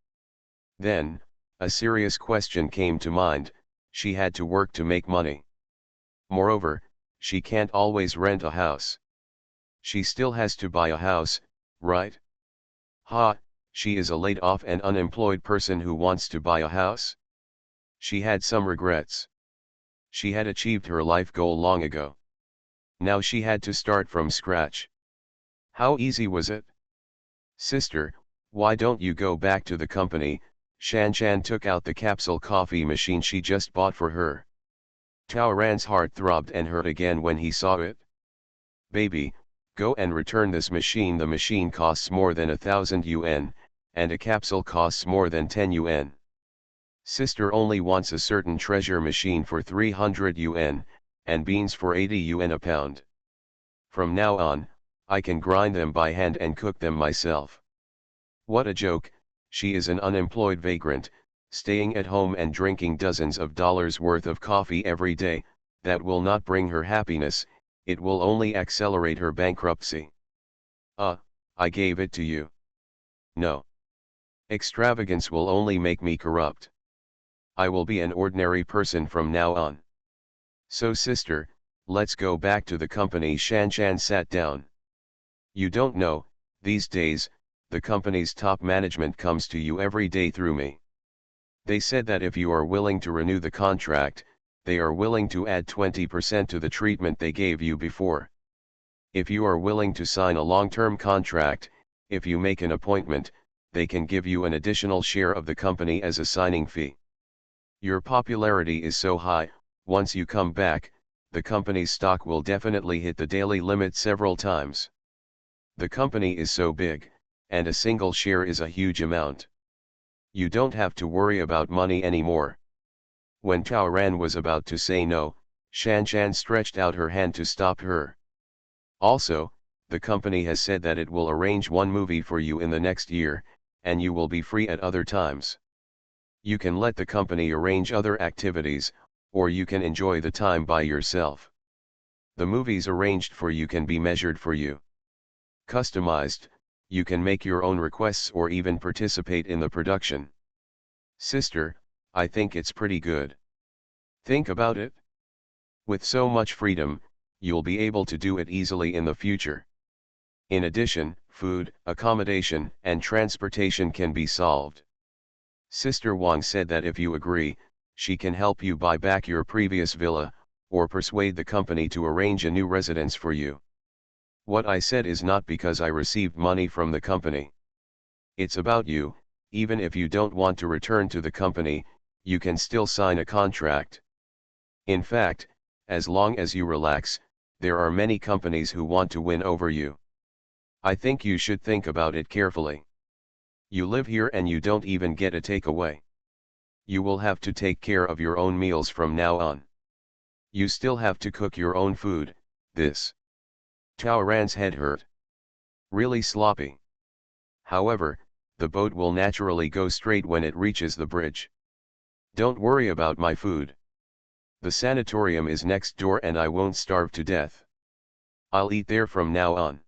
Then, a serious question came to mind, she had to work to make money. Moreover, she can't always rent a house. She still has to buy a house, right? She is a laid-off and unemployed person who wants to buy a house? She had some regrets. She had achieved her life goal long ago. Now she had to start from scratch. How easy was it? Sister, why don't you go back to the company? Shan Shan took out the capsule coffee machine she just bought for her. Tao Ran's heart throbbed and hurt again when he saw it. Baby, go and return this machine. The machine costs more than 1,000 yuan, and a capsule costs more than 10 yuan. Sister only wants a certain treasure machine for 300 yuan, and beans for 80 yuan a pound. From now on, I can grind them by hand and cook them myself. What a joke, she is an unemployed vagrant, staying at home and drinking dozens of dollars worth of coffee every day. That will not bring her happiness, it will only accelerate her bankruptcy. I gave it to you. No. Extravagance will only make me corrupt. I will be an ordinary person from now on. So sister, let's go back to the company. Shan Shan sat down. You don't know, these days, the company's top management comes to you every day through me. They said that if you are willing to renew the contract, they are willing to add 20% to the treatment they gave you before. If you are willing to sign a long-term contract, if you make an appointment, they can give you an additional share of the company as a signing fee. Your popularity is so high, once you come back, the company's stock will definitely hit the daily limit several times. The company is so big, and a single share is a huge amount. You don't have to worry about money anymore. When Tao Ran was about to say no, Shan Shan stretched out her hand to stop her. Also, the company has said that it will arrange one movie for you in the next year, and you will be free at other times. You can let the company arrange other activities, or you can enjoy the time by yourself. The movies arranged for you can be measured for you. Customized, you can make your own requests or even participate in the production. Sister, I think it's pretty good. Think about it. With so much freedom, you'll be able to do it easily in the future. In addition, food, accommodation, and transportation can be solved. Sister Wang said that if you agree, she can help you buy back your previous villa, or persuade the company to arrange a new residence for you. What I said is not because I received money from the company. It's about you. Even if you don't want to return to the company, you can still sign a contract. In fact, as long as you relax, there are many companies who want to win over you. I think you should think about it carefully. You live here and you don't even get a takeaway. You will have to take care of your own meals from now on. You still have to cook your own food. This. Tao Ran's head hurt. Really sloppy. However, the boat will naturally go straight when it reaches the bridge. Don't worry about my food. The sanatorium is next door and I won't starve to death. I'll eat there from now on.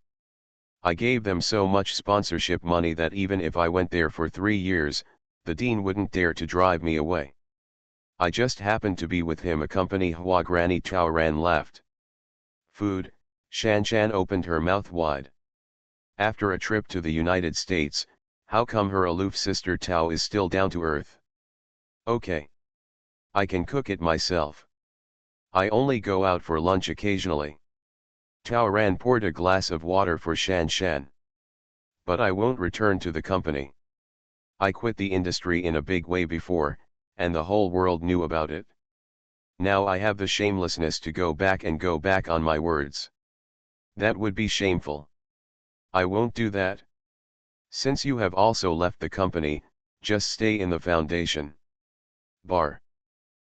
I gave them so much sponsorship money that even if I went there for 3 years, The dean wouldn't dare to drive me away. I just happened to be with him. Accompany Hua Granny Chaoran laughed. Food, Shan Shan opened her mouth wide. After a trip to the United States, how come her aloof sister Tao is still down to earth? Okay. I can cook it myself. I only go out for lunch occasionally. Chaoran poured a glass of water for Shan Shan. But I won't return to the company. I quit the industry in a big way before, and the whole world knew about it. Now I have the shamelessness to go back on my words. That would be shameful. I won't do that. Since you have also left the company, just stay in the foundation. Bar.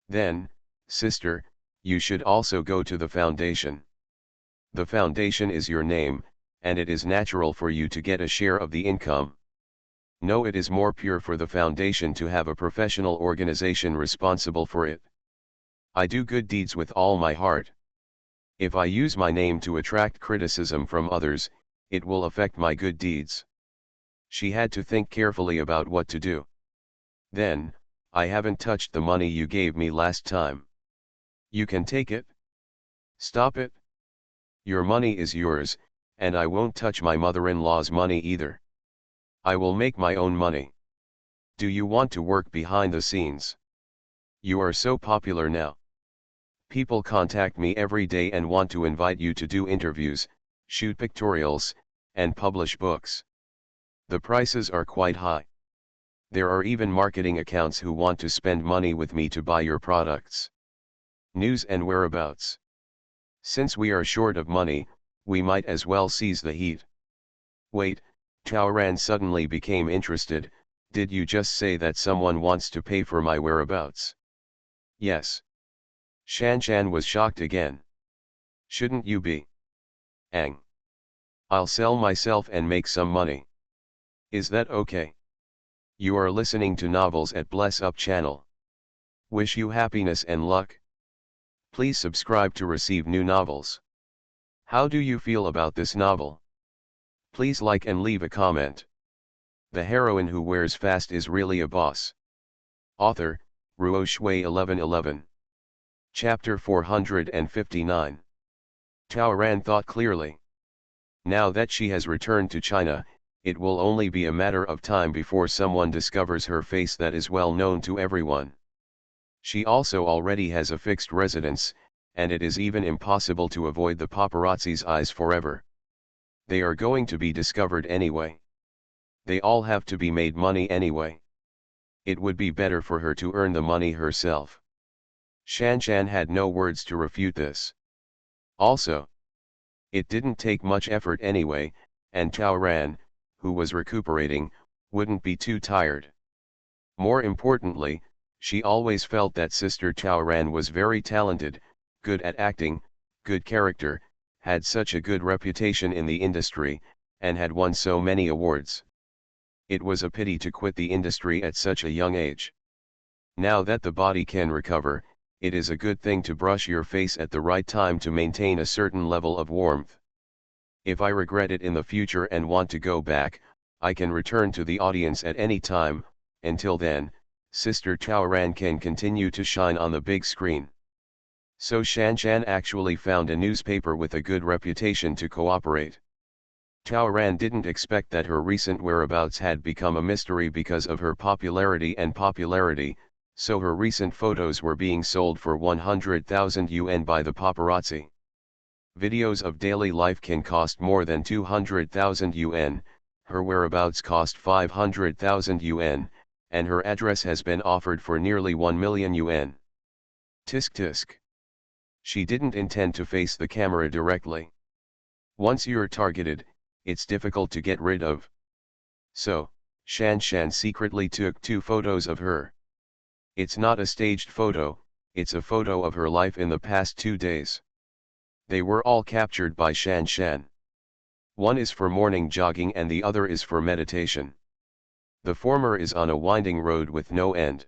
Then, sister, you should also go to the foundation. The foundation is your name, and it is natural for you to get a share of the income. No, it is more pure for the foundation to have a professional organization responsible for it. I do good deeds with all my heart. If I use my name to attract criticism from others, it will affect my good deeds. She had to think carefully about what to do. Then, I haven't touched the money you gave me last time. You can take it. Stop it. Your money is yours, and I won't touch my mother-in-law's money either. I will make my own money. Do you want to work behind the scenes? You are so popular now. People contact me every day and want to invite you to do interviews, shoot pictorials, and publish books. The prices are quite high. There are even marketing accounts who want to spend money with me to buy your products. News and whereabouts. Since we are short of money, we might as well seize the heat. Wait, Chaoran suddenly became interested. Did you just say that someone wants to pay for my whereabouts? Yes. Shan Shan was shocked again. Shouldn't you be? Ang. I'll sell myself and make some money. Is that okay? You are listening to Novels at Bless Up channel. Wish you happiness and luck. Please subscribe to receive new novels. How do you feel about this novel? Please like and leave a comment. The heroine who wears fast is really a boss. Author, Ruo Shui 1111. Chapter 459. Chaoran thought clearly. Now that she has returned to China, it will only be a matter of time before someone discovers her face that is well known to everyone. She also already has a fixed residence, and it is even impossible to avoid the paparazzi's eyes forever. They are going to be discovered anyway. They all have to be made money anyway. It would be better for her to earn the money herself. Shan Shan had no words to refute this. Also, it didn't take much effort anyway, and Chaoran, who was recuperating, wouldn't be too tired. More importantly, she always felt that Sister Chaoran was very talented, good at acting, good character, had such a good reputation in the industry, and had won so many awards. It was a pity to quit the industry at such a young age. Now that the body can recover, it is a good thing to brush your face at the right time to maintain a certain level of warmth. If I regret it in the future and want to go back, I can return to the audience at any time. Until then, Sister Chaoran can continue to shine on the big screen. So Shan Shan actually found a newspaper with a good reputation to cooperate. Chaoran didn't expect that her recent whereabouts had become a mystery because of her popularity, so her recent photos were being sold for 100,000 yuan by the paparazzi. Videos of daily life can cost more than 200,000 yuan, her whereabouts cost 500,000 yuan, and her address has been offered for nearly 1 million yuan. Tisk tisk. She didn't intend to face the camera directly. Once you're targeted, it's difficult to get rid of. So, Shan Shan secretly took 2 photos of her. It's not a staged photo, it's a photo of her life in the past 2 days. They were all captured by Shan Shan. One is for morning jogging and the other is for meditation. The former is on a winding road with no end.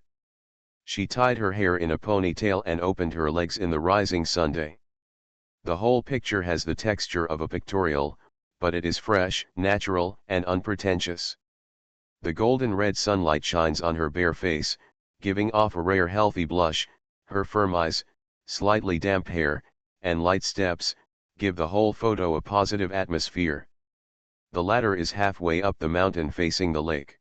She tied her hair in a ponytail and opened her legs in the rising Sunday. The whole picture has the texture of a pictorial, but it is fresh, natural, and unpretentious. The golden red sunlight shines on her bare face, giving off a rare healthy blush. Her firm eyes, slightly damp hair, and light steps, give the whole photo a positive atmosphere. The latter is halfway up the mountain facing the lake.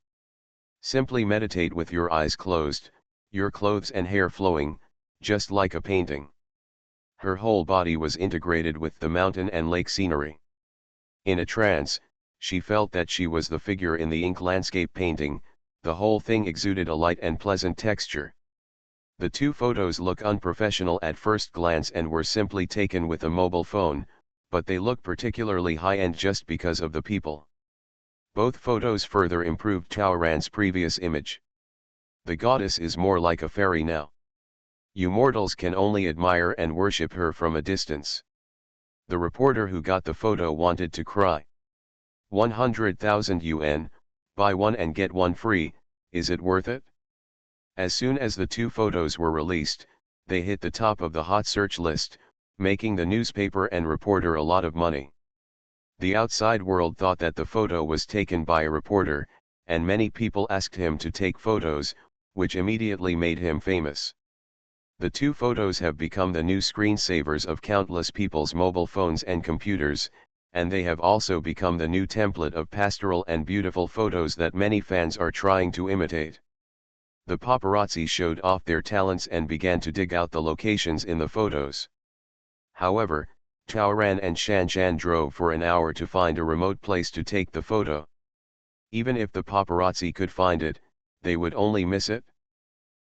Simply meditate with your eyes closed, your clothes and hair flowing, just like a painting. Her whole body was integrated with the mountain and lake scenery. In a trance, she felt that she was the figure in the ink landscape painting. The whole thing exuded a light and pleasant texture. The two photos look unprofessional at first glance and were simply taken with a mobile phone, but they look particularly high-end just because of the people. Both photos further improved Chaoran's previous image. The goddess is more like a fairy now. You mortals can only admire and worship her from a distance. The reporter who got the photo wanted to cry. 100,000 yuan, buy one and get one free, is it worth it? As soon as the two photos were released, they hit the top of the hot search list, making the newspaper and reporter a lot of money. The outside world thought that the photo was taken by a reporter, and many people asked him to take photos, which immediately made him famous. The two photos have become the new screensavers of countless people's mobile phones and computers, and they have also become the new template of pastoral and beautiful photos that many fans are trying to imitate. The paparazzi showed off their talents and began to dig out the locations in the photos. However, Chaoran and Shanshan drove for an hour to find a remote place to take the photo. Even if the paparazzi could find it, they would only miss it.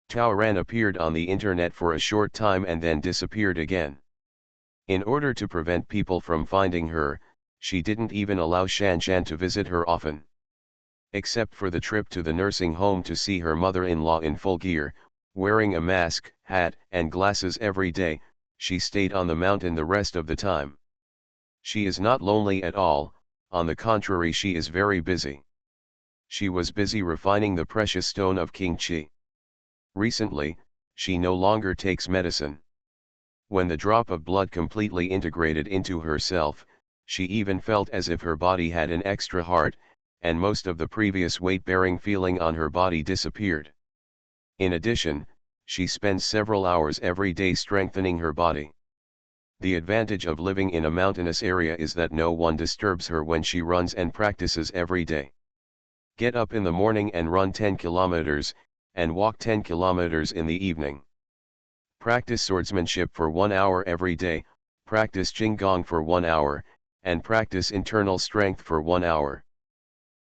Chaoran appeared on the internet for a short time and then disappeared again. In order to prevent people from finding her, she didn't even allow Shanshan to visit her often. Except for the trip to the nursing home to see her mother-in-law in full gear, wearing a mask, hat, and glasses every day, she stayed on the mountain the rest of the time. She is not lonely at all, on the contrary, she is very busy. She was busy refining the precious stone of King Qi. Recently, she no longer takes medicine. When the drop of blood completely integrated into herself, she even felt as if her body had an extra heart, and most of the previous weight-bearing feeling on her body disappeared. In addition, she spends several hours every day strengthening her body. The advantage of living in a mountainous area is that no one disturbs her when she runs and practices every day. Get up in the morning and run 10 kilometers, and walk 10 kilometers in the evening. Practice swordsmanship for 1 hour every day, practice Qigong for 1 hour, and practice internal strength for 1 hour.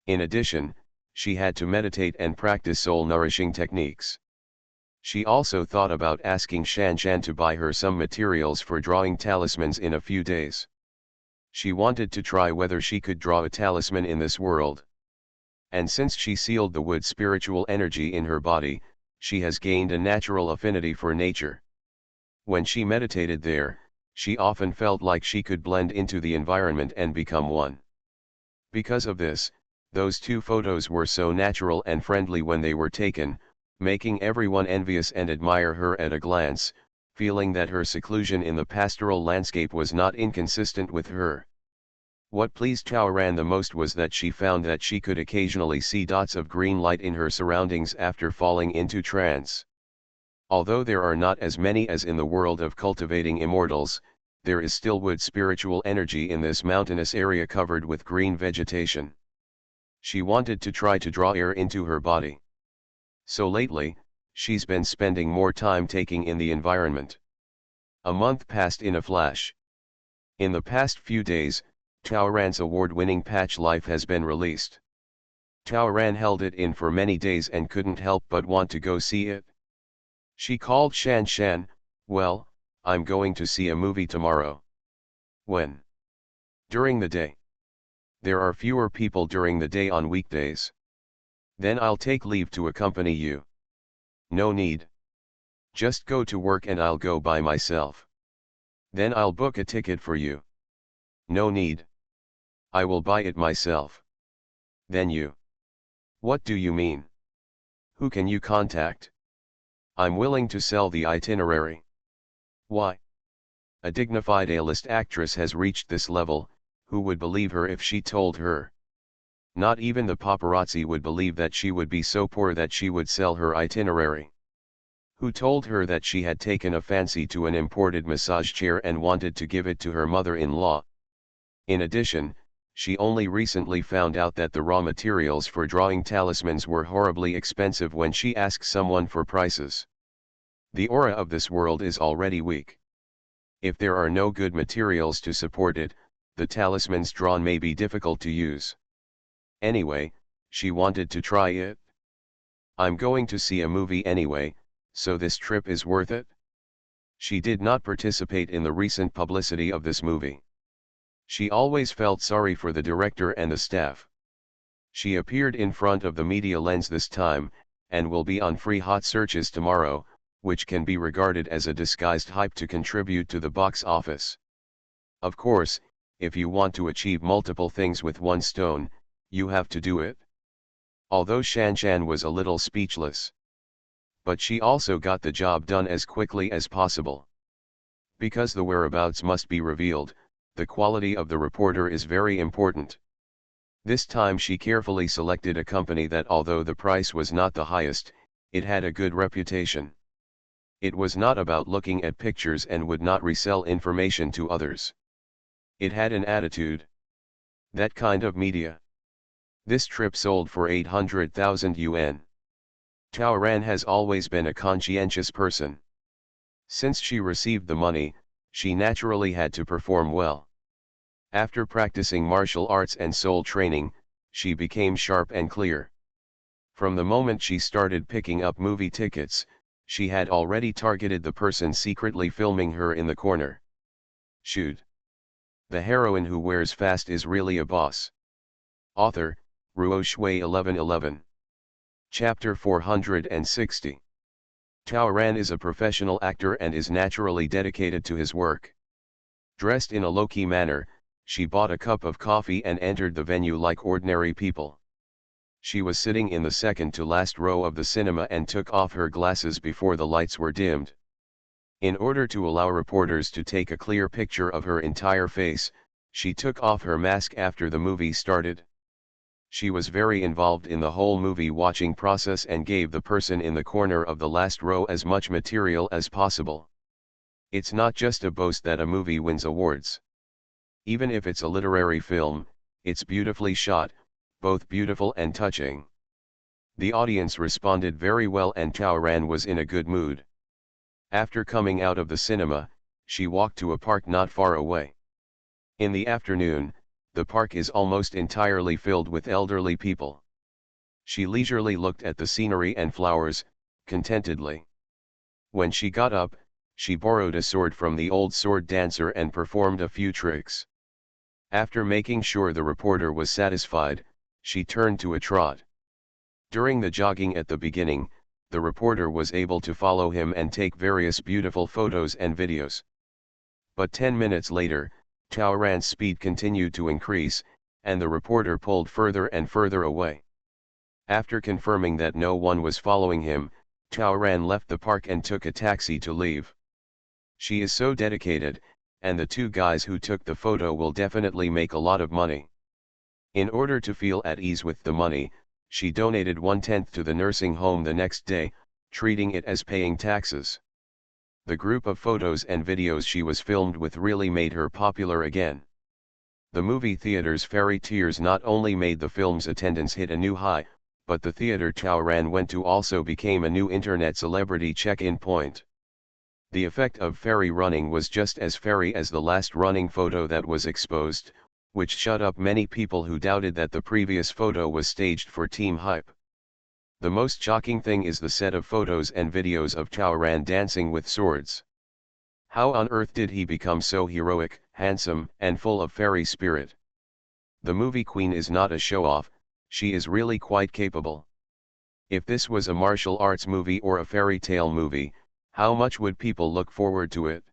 In addition, she had to meditate and practice soul-nourishing techniques. She also thought about asking Shanshan to buy her some materials for drawing talismans in a few days. She wanted to try whether she could draw a talisman in this world. And since she sealed the wood spiritual energy in her body, she has gained a natural affinity for nature. When she meditated there, she often felt like she could blend into the environment and become one. Because of this, those two photos were so natural and friendly when they were taken, making everyone envious and admire her at a glance, feeling that her seclusion in the pastoral landscape was not inconsistent with her. What pleased Chaoran the most was that she found that she could occasionally see dots of green light in her surroundings after falling into trance. Although there are not as many as in the world of cultivating immortals, there is still wood spiritual energy in this mountainous area covered with green vegetation. She wanted to try to draw air into her body. So lately, she's been spending more time taking in the environment. A month passed in a flash. In the past few days, Chaoran's award-winning Patch Life has been released. Chaoran held it in for many days and couldn't help but want to go see it. She called Shanshan, "Well, I'm going to see a movie tomorrow." "When?" "During the day. There are fewer people during the day on weekdays." "Then I'll take leave to accompany you." "No need. Just go to work and I'll go by myself." "Then I'll book a ticket for you." "No need. I will buy it myself." "Then you." "What do you mean? Who can you contact?" "I'm willing to sell the itinerary." "Why?" "A dignified A-list actress has reached this level, who would believe her if she told her?" Not even the paparazzi would believe that she would be so poor that she would sell her itinerary. Who told her that she had taken a fancy to an imported massage chair and wanted to give it to her mother-in-law? In addition, she only recently found out that the raw materials for drawing talismans were horribly expensive when she asked someone for prices. The aura of this world is already weak. If there are no good materials to support it, the talismans drawn may be difficult to use. Anyway, she wanted to try it. I'm going to see a movie anyway, so this trip is worth it. She did not participate in the recent publicity of this movie. She always felt sorry for the director and the staff. She appeared in front of the media lens this time, and will be on free hot searches tomorrow, which can be regarded as a disguised hype to contribute to the box office. Of course, if you want to achieve multiple things with one stone, you have to do it. Although Shan was a little speechless. But she also got the job done as quickly as possible. Because the whereabouts must be revealed, the quality of the reporter is very important. This time she carefully selected a company that, although the price was not the highest, it had a good reputation. It was not about looking at pictures and would not resell information to others. It had an attitude. That kind of media. This trip sold for 800,000 yuan. Tao Ran has always been a conscientious person. Since she received the money, she naturally had to perform well. After practicing martial arts and soul training, she became sharp and clear. From the moment she started picking up movie tickets, she had already targeted the person secretly filming her in the corner. Shoot. The heroine who wears fast is really a boss. Author, Ruo Shui 1111. Chapter 460. Tao Ran is a professional actor and is naturally dedicated to his work. Dressed in a low-key manner, she bought a cup of coffee and entered the venue like ordinary people. She was sitting in the second-to-last row of the cinema and took off her glasses before the lights were dimmed. In order to allow reporters to take a clear picture of her entire face, she took off her mask after the movie started. She was very involved in the whole movie watching process and gave the person in the corner of the last row as much material as possible. It's not just a boast that a movie wins awards. Even if it's a literary film, it's beautifully shot, both beautiful and touching. The audience responded very well and Tao Ran was in a good mood. After coming out of the cinema, she walked to a park not far away. In the afternoon, the park is almost entirely filled with elderly people. She leisurely looked at the scenery and flowers, contentedly. When she got up, she borrowed a sword from the old sword dancer and performed a few tricks. After making sure the reporter was satisfied, she turned to a trot. During the jogging at the beginning, the reporter was able to follow him and take various beautiful photos and videos. But 10 minutes later, Tao Ran's speed continued to increase, and the reporter pulled further and further away. After confirming that no one was following him, Tao Ran left the park and took a taxi to leave. She is so dedicated, and the two guys who took the photo will definitely make a lot of money. In order to feel at ease with the money, she donated 1/10 to the nursing home the next day, treating it as paying taxes. The group of photos and videos she was filmed with really made her popular again. The movie theater's fairy tears not only made the film's attendance hit a new high, but the theater Tao Ran went to also became a new internet celebrity check-in point. The effect of fairy running was just as fairy as the last running photo that was exposed, which shut up many people who doubted that the previous photo was staged for team hype. The most shocking thing is the set of photos and videos of Tao Ran dancing with swords. How on earth did he become so heroic, handsome, and full of fairy spirit? The movie queen is not a show-off, she is really quite capable. If this was a martial arts movie or a fairy tale movie, how much would people look forward to it?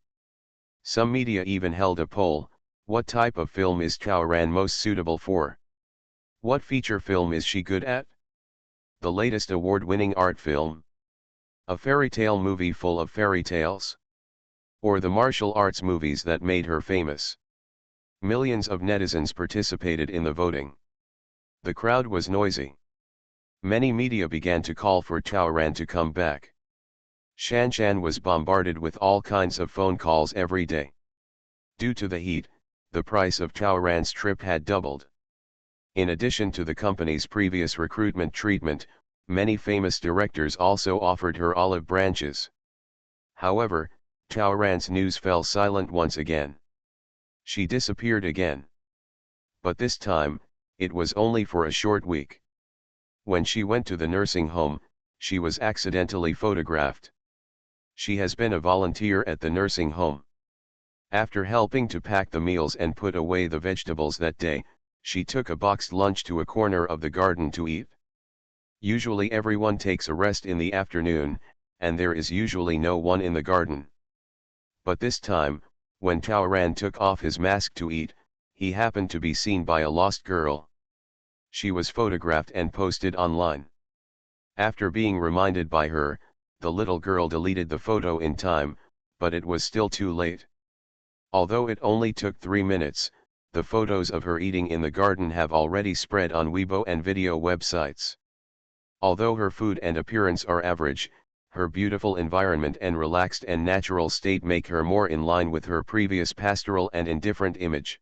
Some media even held a poll: what type of film is Tao Ran most suitable for? What feature film is she good at? The latest award-winning art film? A fairy tale movie full of fairy tales? Or the martial arts movies that made her famous? Millions of netizens participated in the voting. The crowd was noisy. Many media began to call for Chaoran to come back. Shanshan was bombarded with all kinds of phone calls every day. Due to the heat, the price of Chaoran's trip had doubled. In addition to the company's previous recruitment treatment, many famous directors also offered her olive branches. However, Chaoran's news fell silent once again. She disappeared again. But this time, it was only for a short week. When she went to the nursing home, she was accidentally photographed. She has been a volunteer at the nursing home. After helping to pack the meals and put away the vegetables that day, she took a boxed lunch to a corner of the garden to eat. Usually everyone takes a rest in the afternoon, and there is usually no one in the garden. But this time, when Chaoran took off his mask to eat, he happened to be seen by a lost girl. She was photographed and posted online. After being reminded by her, the little girl deleted the photo in time, but it was still too late. Although it only took 3 minutes, the photos of her eating in the garden have already spread on Weibo and video websites. Although her food and appearance are average, her beautiful environment and relaxed and natural state make her more in line with her previous pastoral and indifferent image.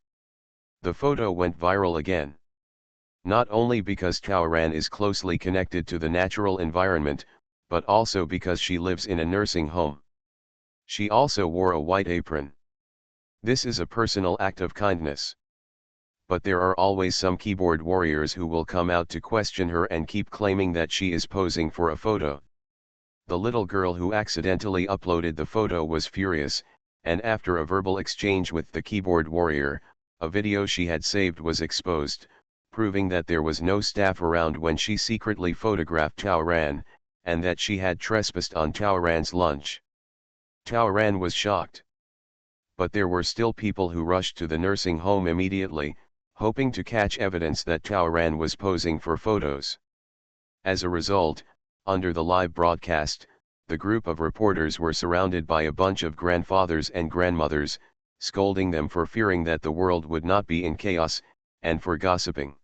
The photo went viral again. Not only because Chaoran is closely connected to the natural environment, but also because she lives in a nursing home. She also wore a white apron. This is a personal act of kindness. But there are always some keyboard warriors who will come out to question her and keep claiming that she is posing for a photo. The little girl who accidentally uploaded the photo was furious, and after a verbal exchange with the keyboard warrior, a video she had saved was exposed, proving that there was no staff around when she secretly photographed Chaoran, and that she had trespassed on Chaoran's lunch. Chaoran was shocked. But there were still people who rushed to the nursing home immediately, hoping to catch evidence that Chaoran was posing for photos. As a result, under the live broadcast, the group of reporters were surrounded by a bunch of grandfathers and grandmothers, scolding them for fearing that the world would not be in chaos, and for gossiping.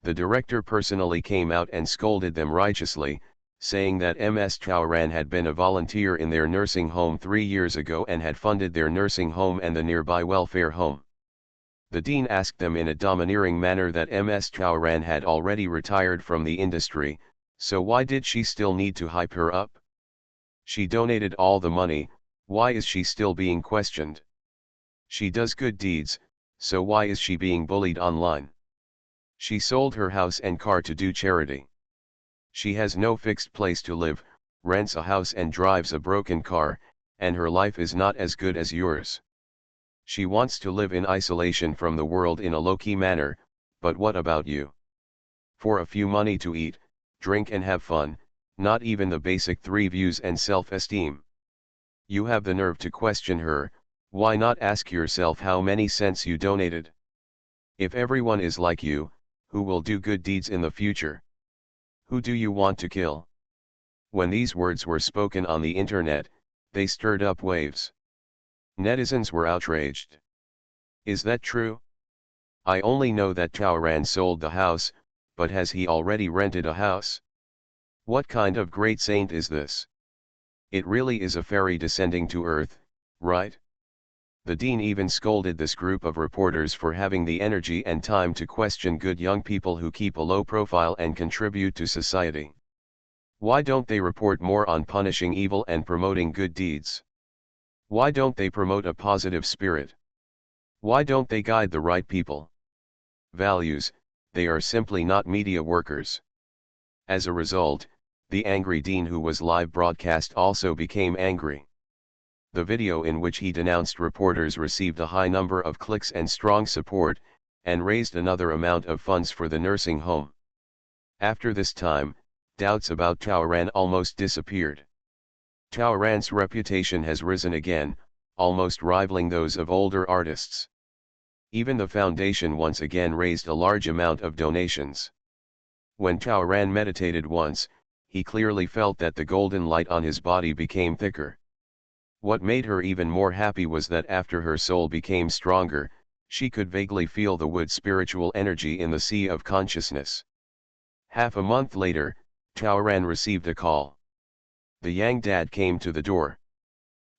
The director personally came out and scolded them righteously, saying that Ms. Chaoran had been a volunteer in their nursing home 3 years ago and had funded their nursing home and the nearby welfare home. The dean asked them in a domineering manner that Ms. Chaoran had already retired from the industry, so why did she still need to hype her up? She donated all the money, why is she still being questioned? She does good deeds, so why is she being bullied online? She sold her house and car to do charity. She has no fixed place to live, rents a house and drives a broken car, and her life is not as good as yours. She wants to live in isolation from the world in a low-key manner, but what about you? For a few money to eat, drink and have fun, not even the basic 3 views and self-esteem. You have the nerve to question her, why not ask yourself how many cents you donated? If everyone is like you, who will do good deeds in the future? Who do you want to kill? When these words were spoken on the internet, they stirred up waves. Netizens were outraged. Is that true? I only know that Chaoran sold the house, but has he already rented a house? What kind of great saint is this? It really is a fairy descending to earth, right? The dean even scolded this group of reporters for having the energy and time to question good young people who keep a low profile and contribute to society. Why don't they report more on punishing evil and promoting good deeds? Why don't they promote a positive spirit? Why don't they guide the right people? Values, they are simply not media workers. As a result, the angry dean who was live broadcast also became angry. The video in which he denounced reporters received a high number of clicks and strong support, and raised another amount of funds for the nursing home. After this time, doubts about Chaoran almost disappeared. Chaoran's reputation has risen again, almost rivaling those of older artists. Even the foundation once again raised a large amount of donations. When Chaoran meditated once, he clearly felt that the golden light on his body became thicker. What made her even more happy was that after her soul became stronger, She could vaguely feel the wood spiritual energy in the sea of consciousness. Half a month later, Taoran received a call. The Yang dad came to the door.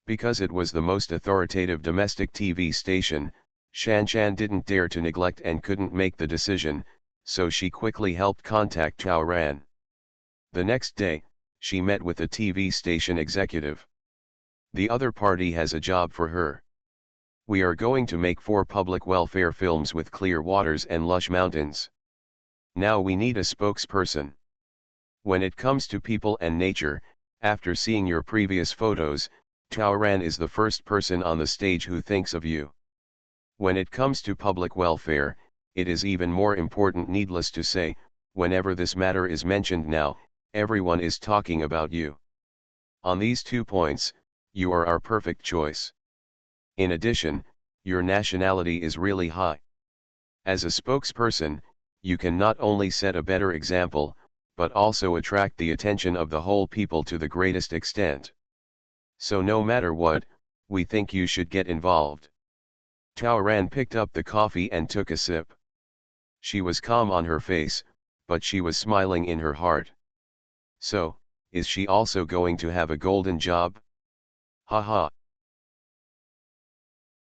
Because it was the most authoritative domestic TV station, Shanshan didn't dare to neglect and couldn't make the decision, so she quickly helped contact Taoran. The next day, she met with the TV station executive. The other party has a job for her. We are going to make 4 public welfare films with clear waters and lush mountains. Now we need a spokesperson. When it comes to people and nature, after seeing your previous photos, Taoran is the first person on the stage who thinks of you. When it comes to public welfare, it is even more important. Needless to say, whenever this matter is mentioned now, everyone is talking about you. On these 2 points, you are our perfect choice. In addition, your nationality is really high. As a spokesperson, you can not only set a better example, but also attract the attention of the whole people to the greatest extent. So no matter what, we think you should get involved. Taoran picked up the coffee and took a sip. She was calm on her face, but she was smiling in her heart. So, is she also going to have a golden job? Ha ha.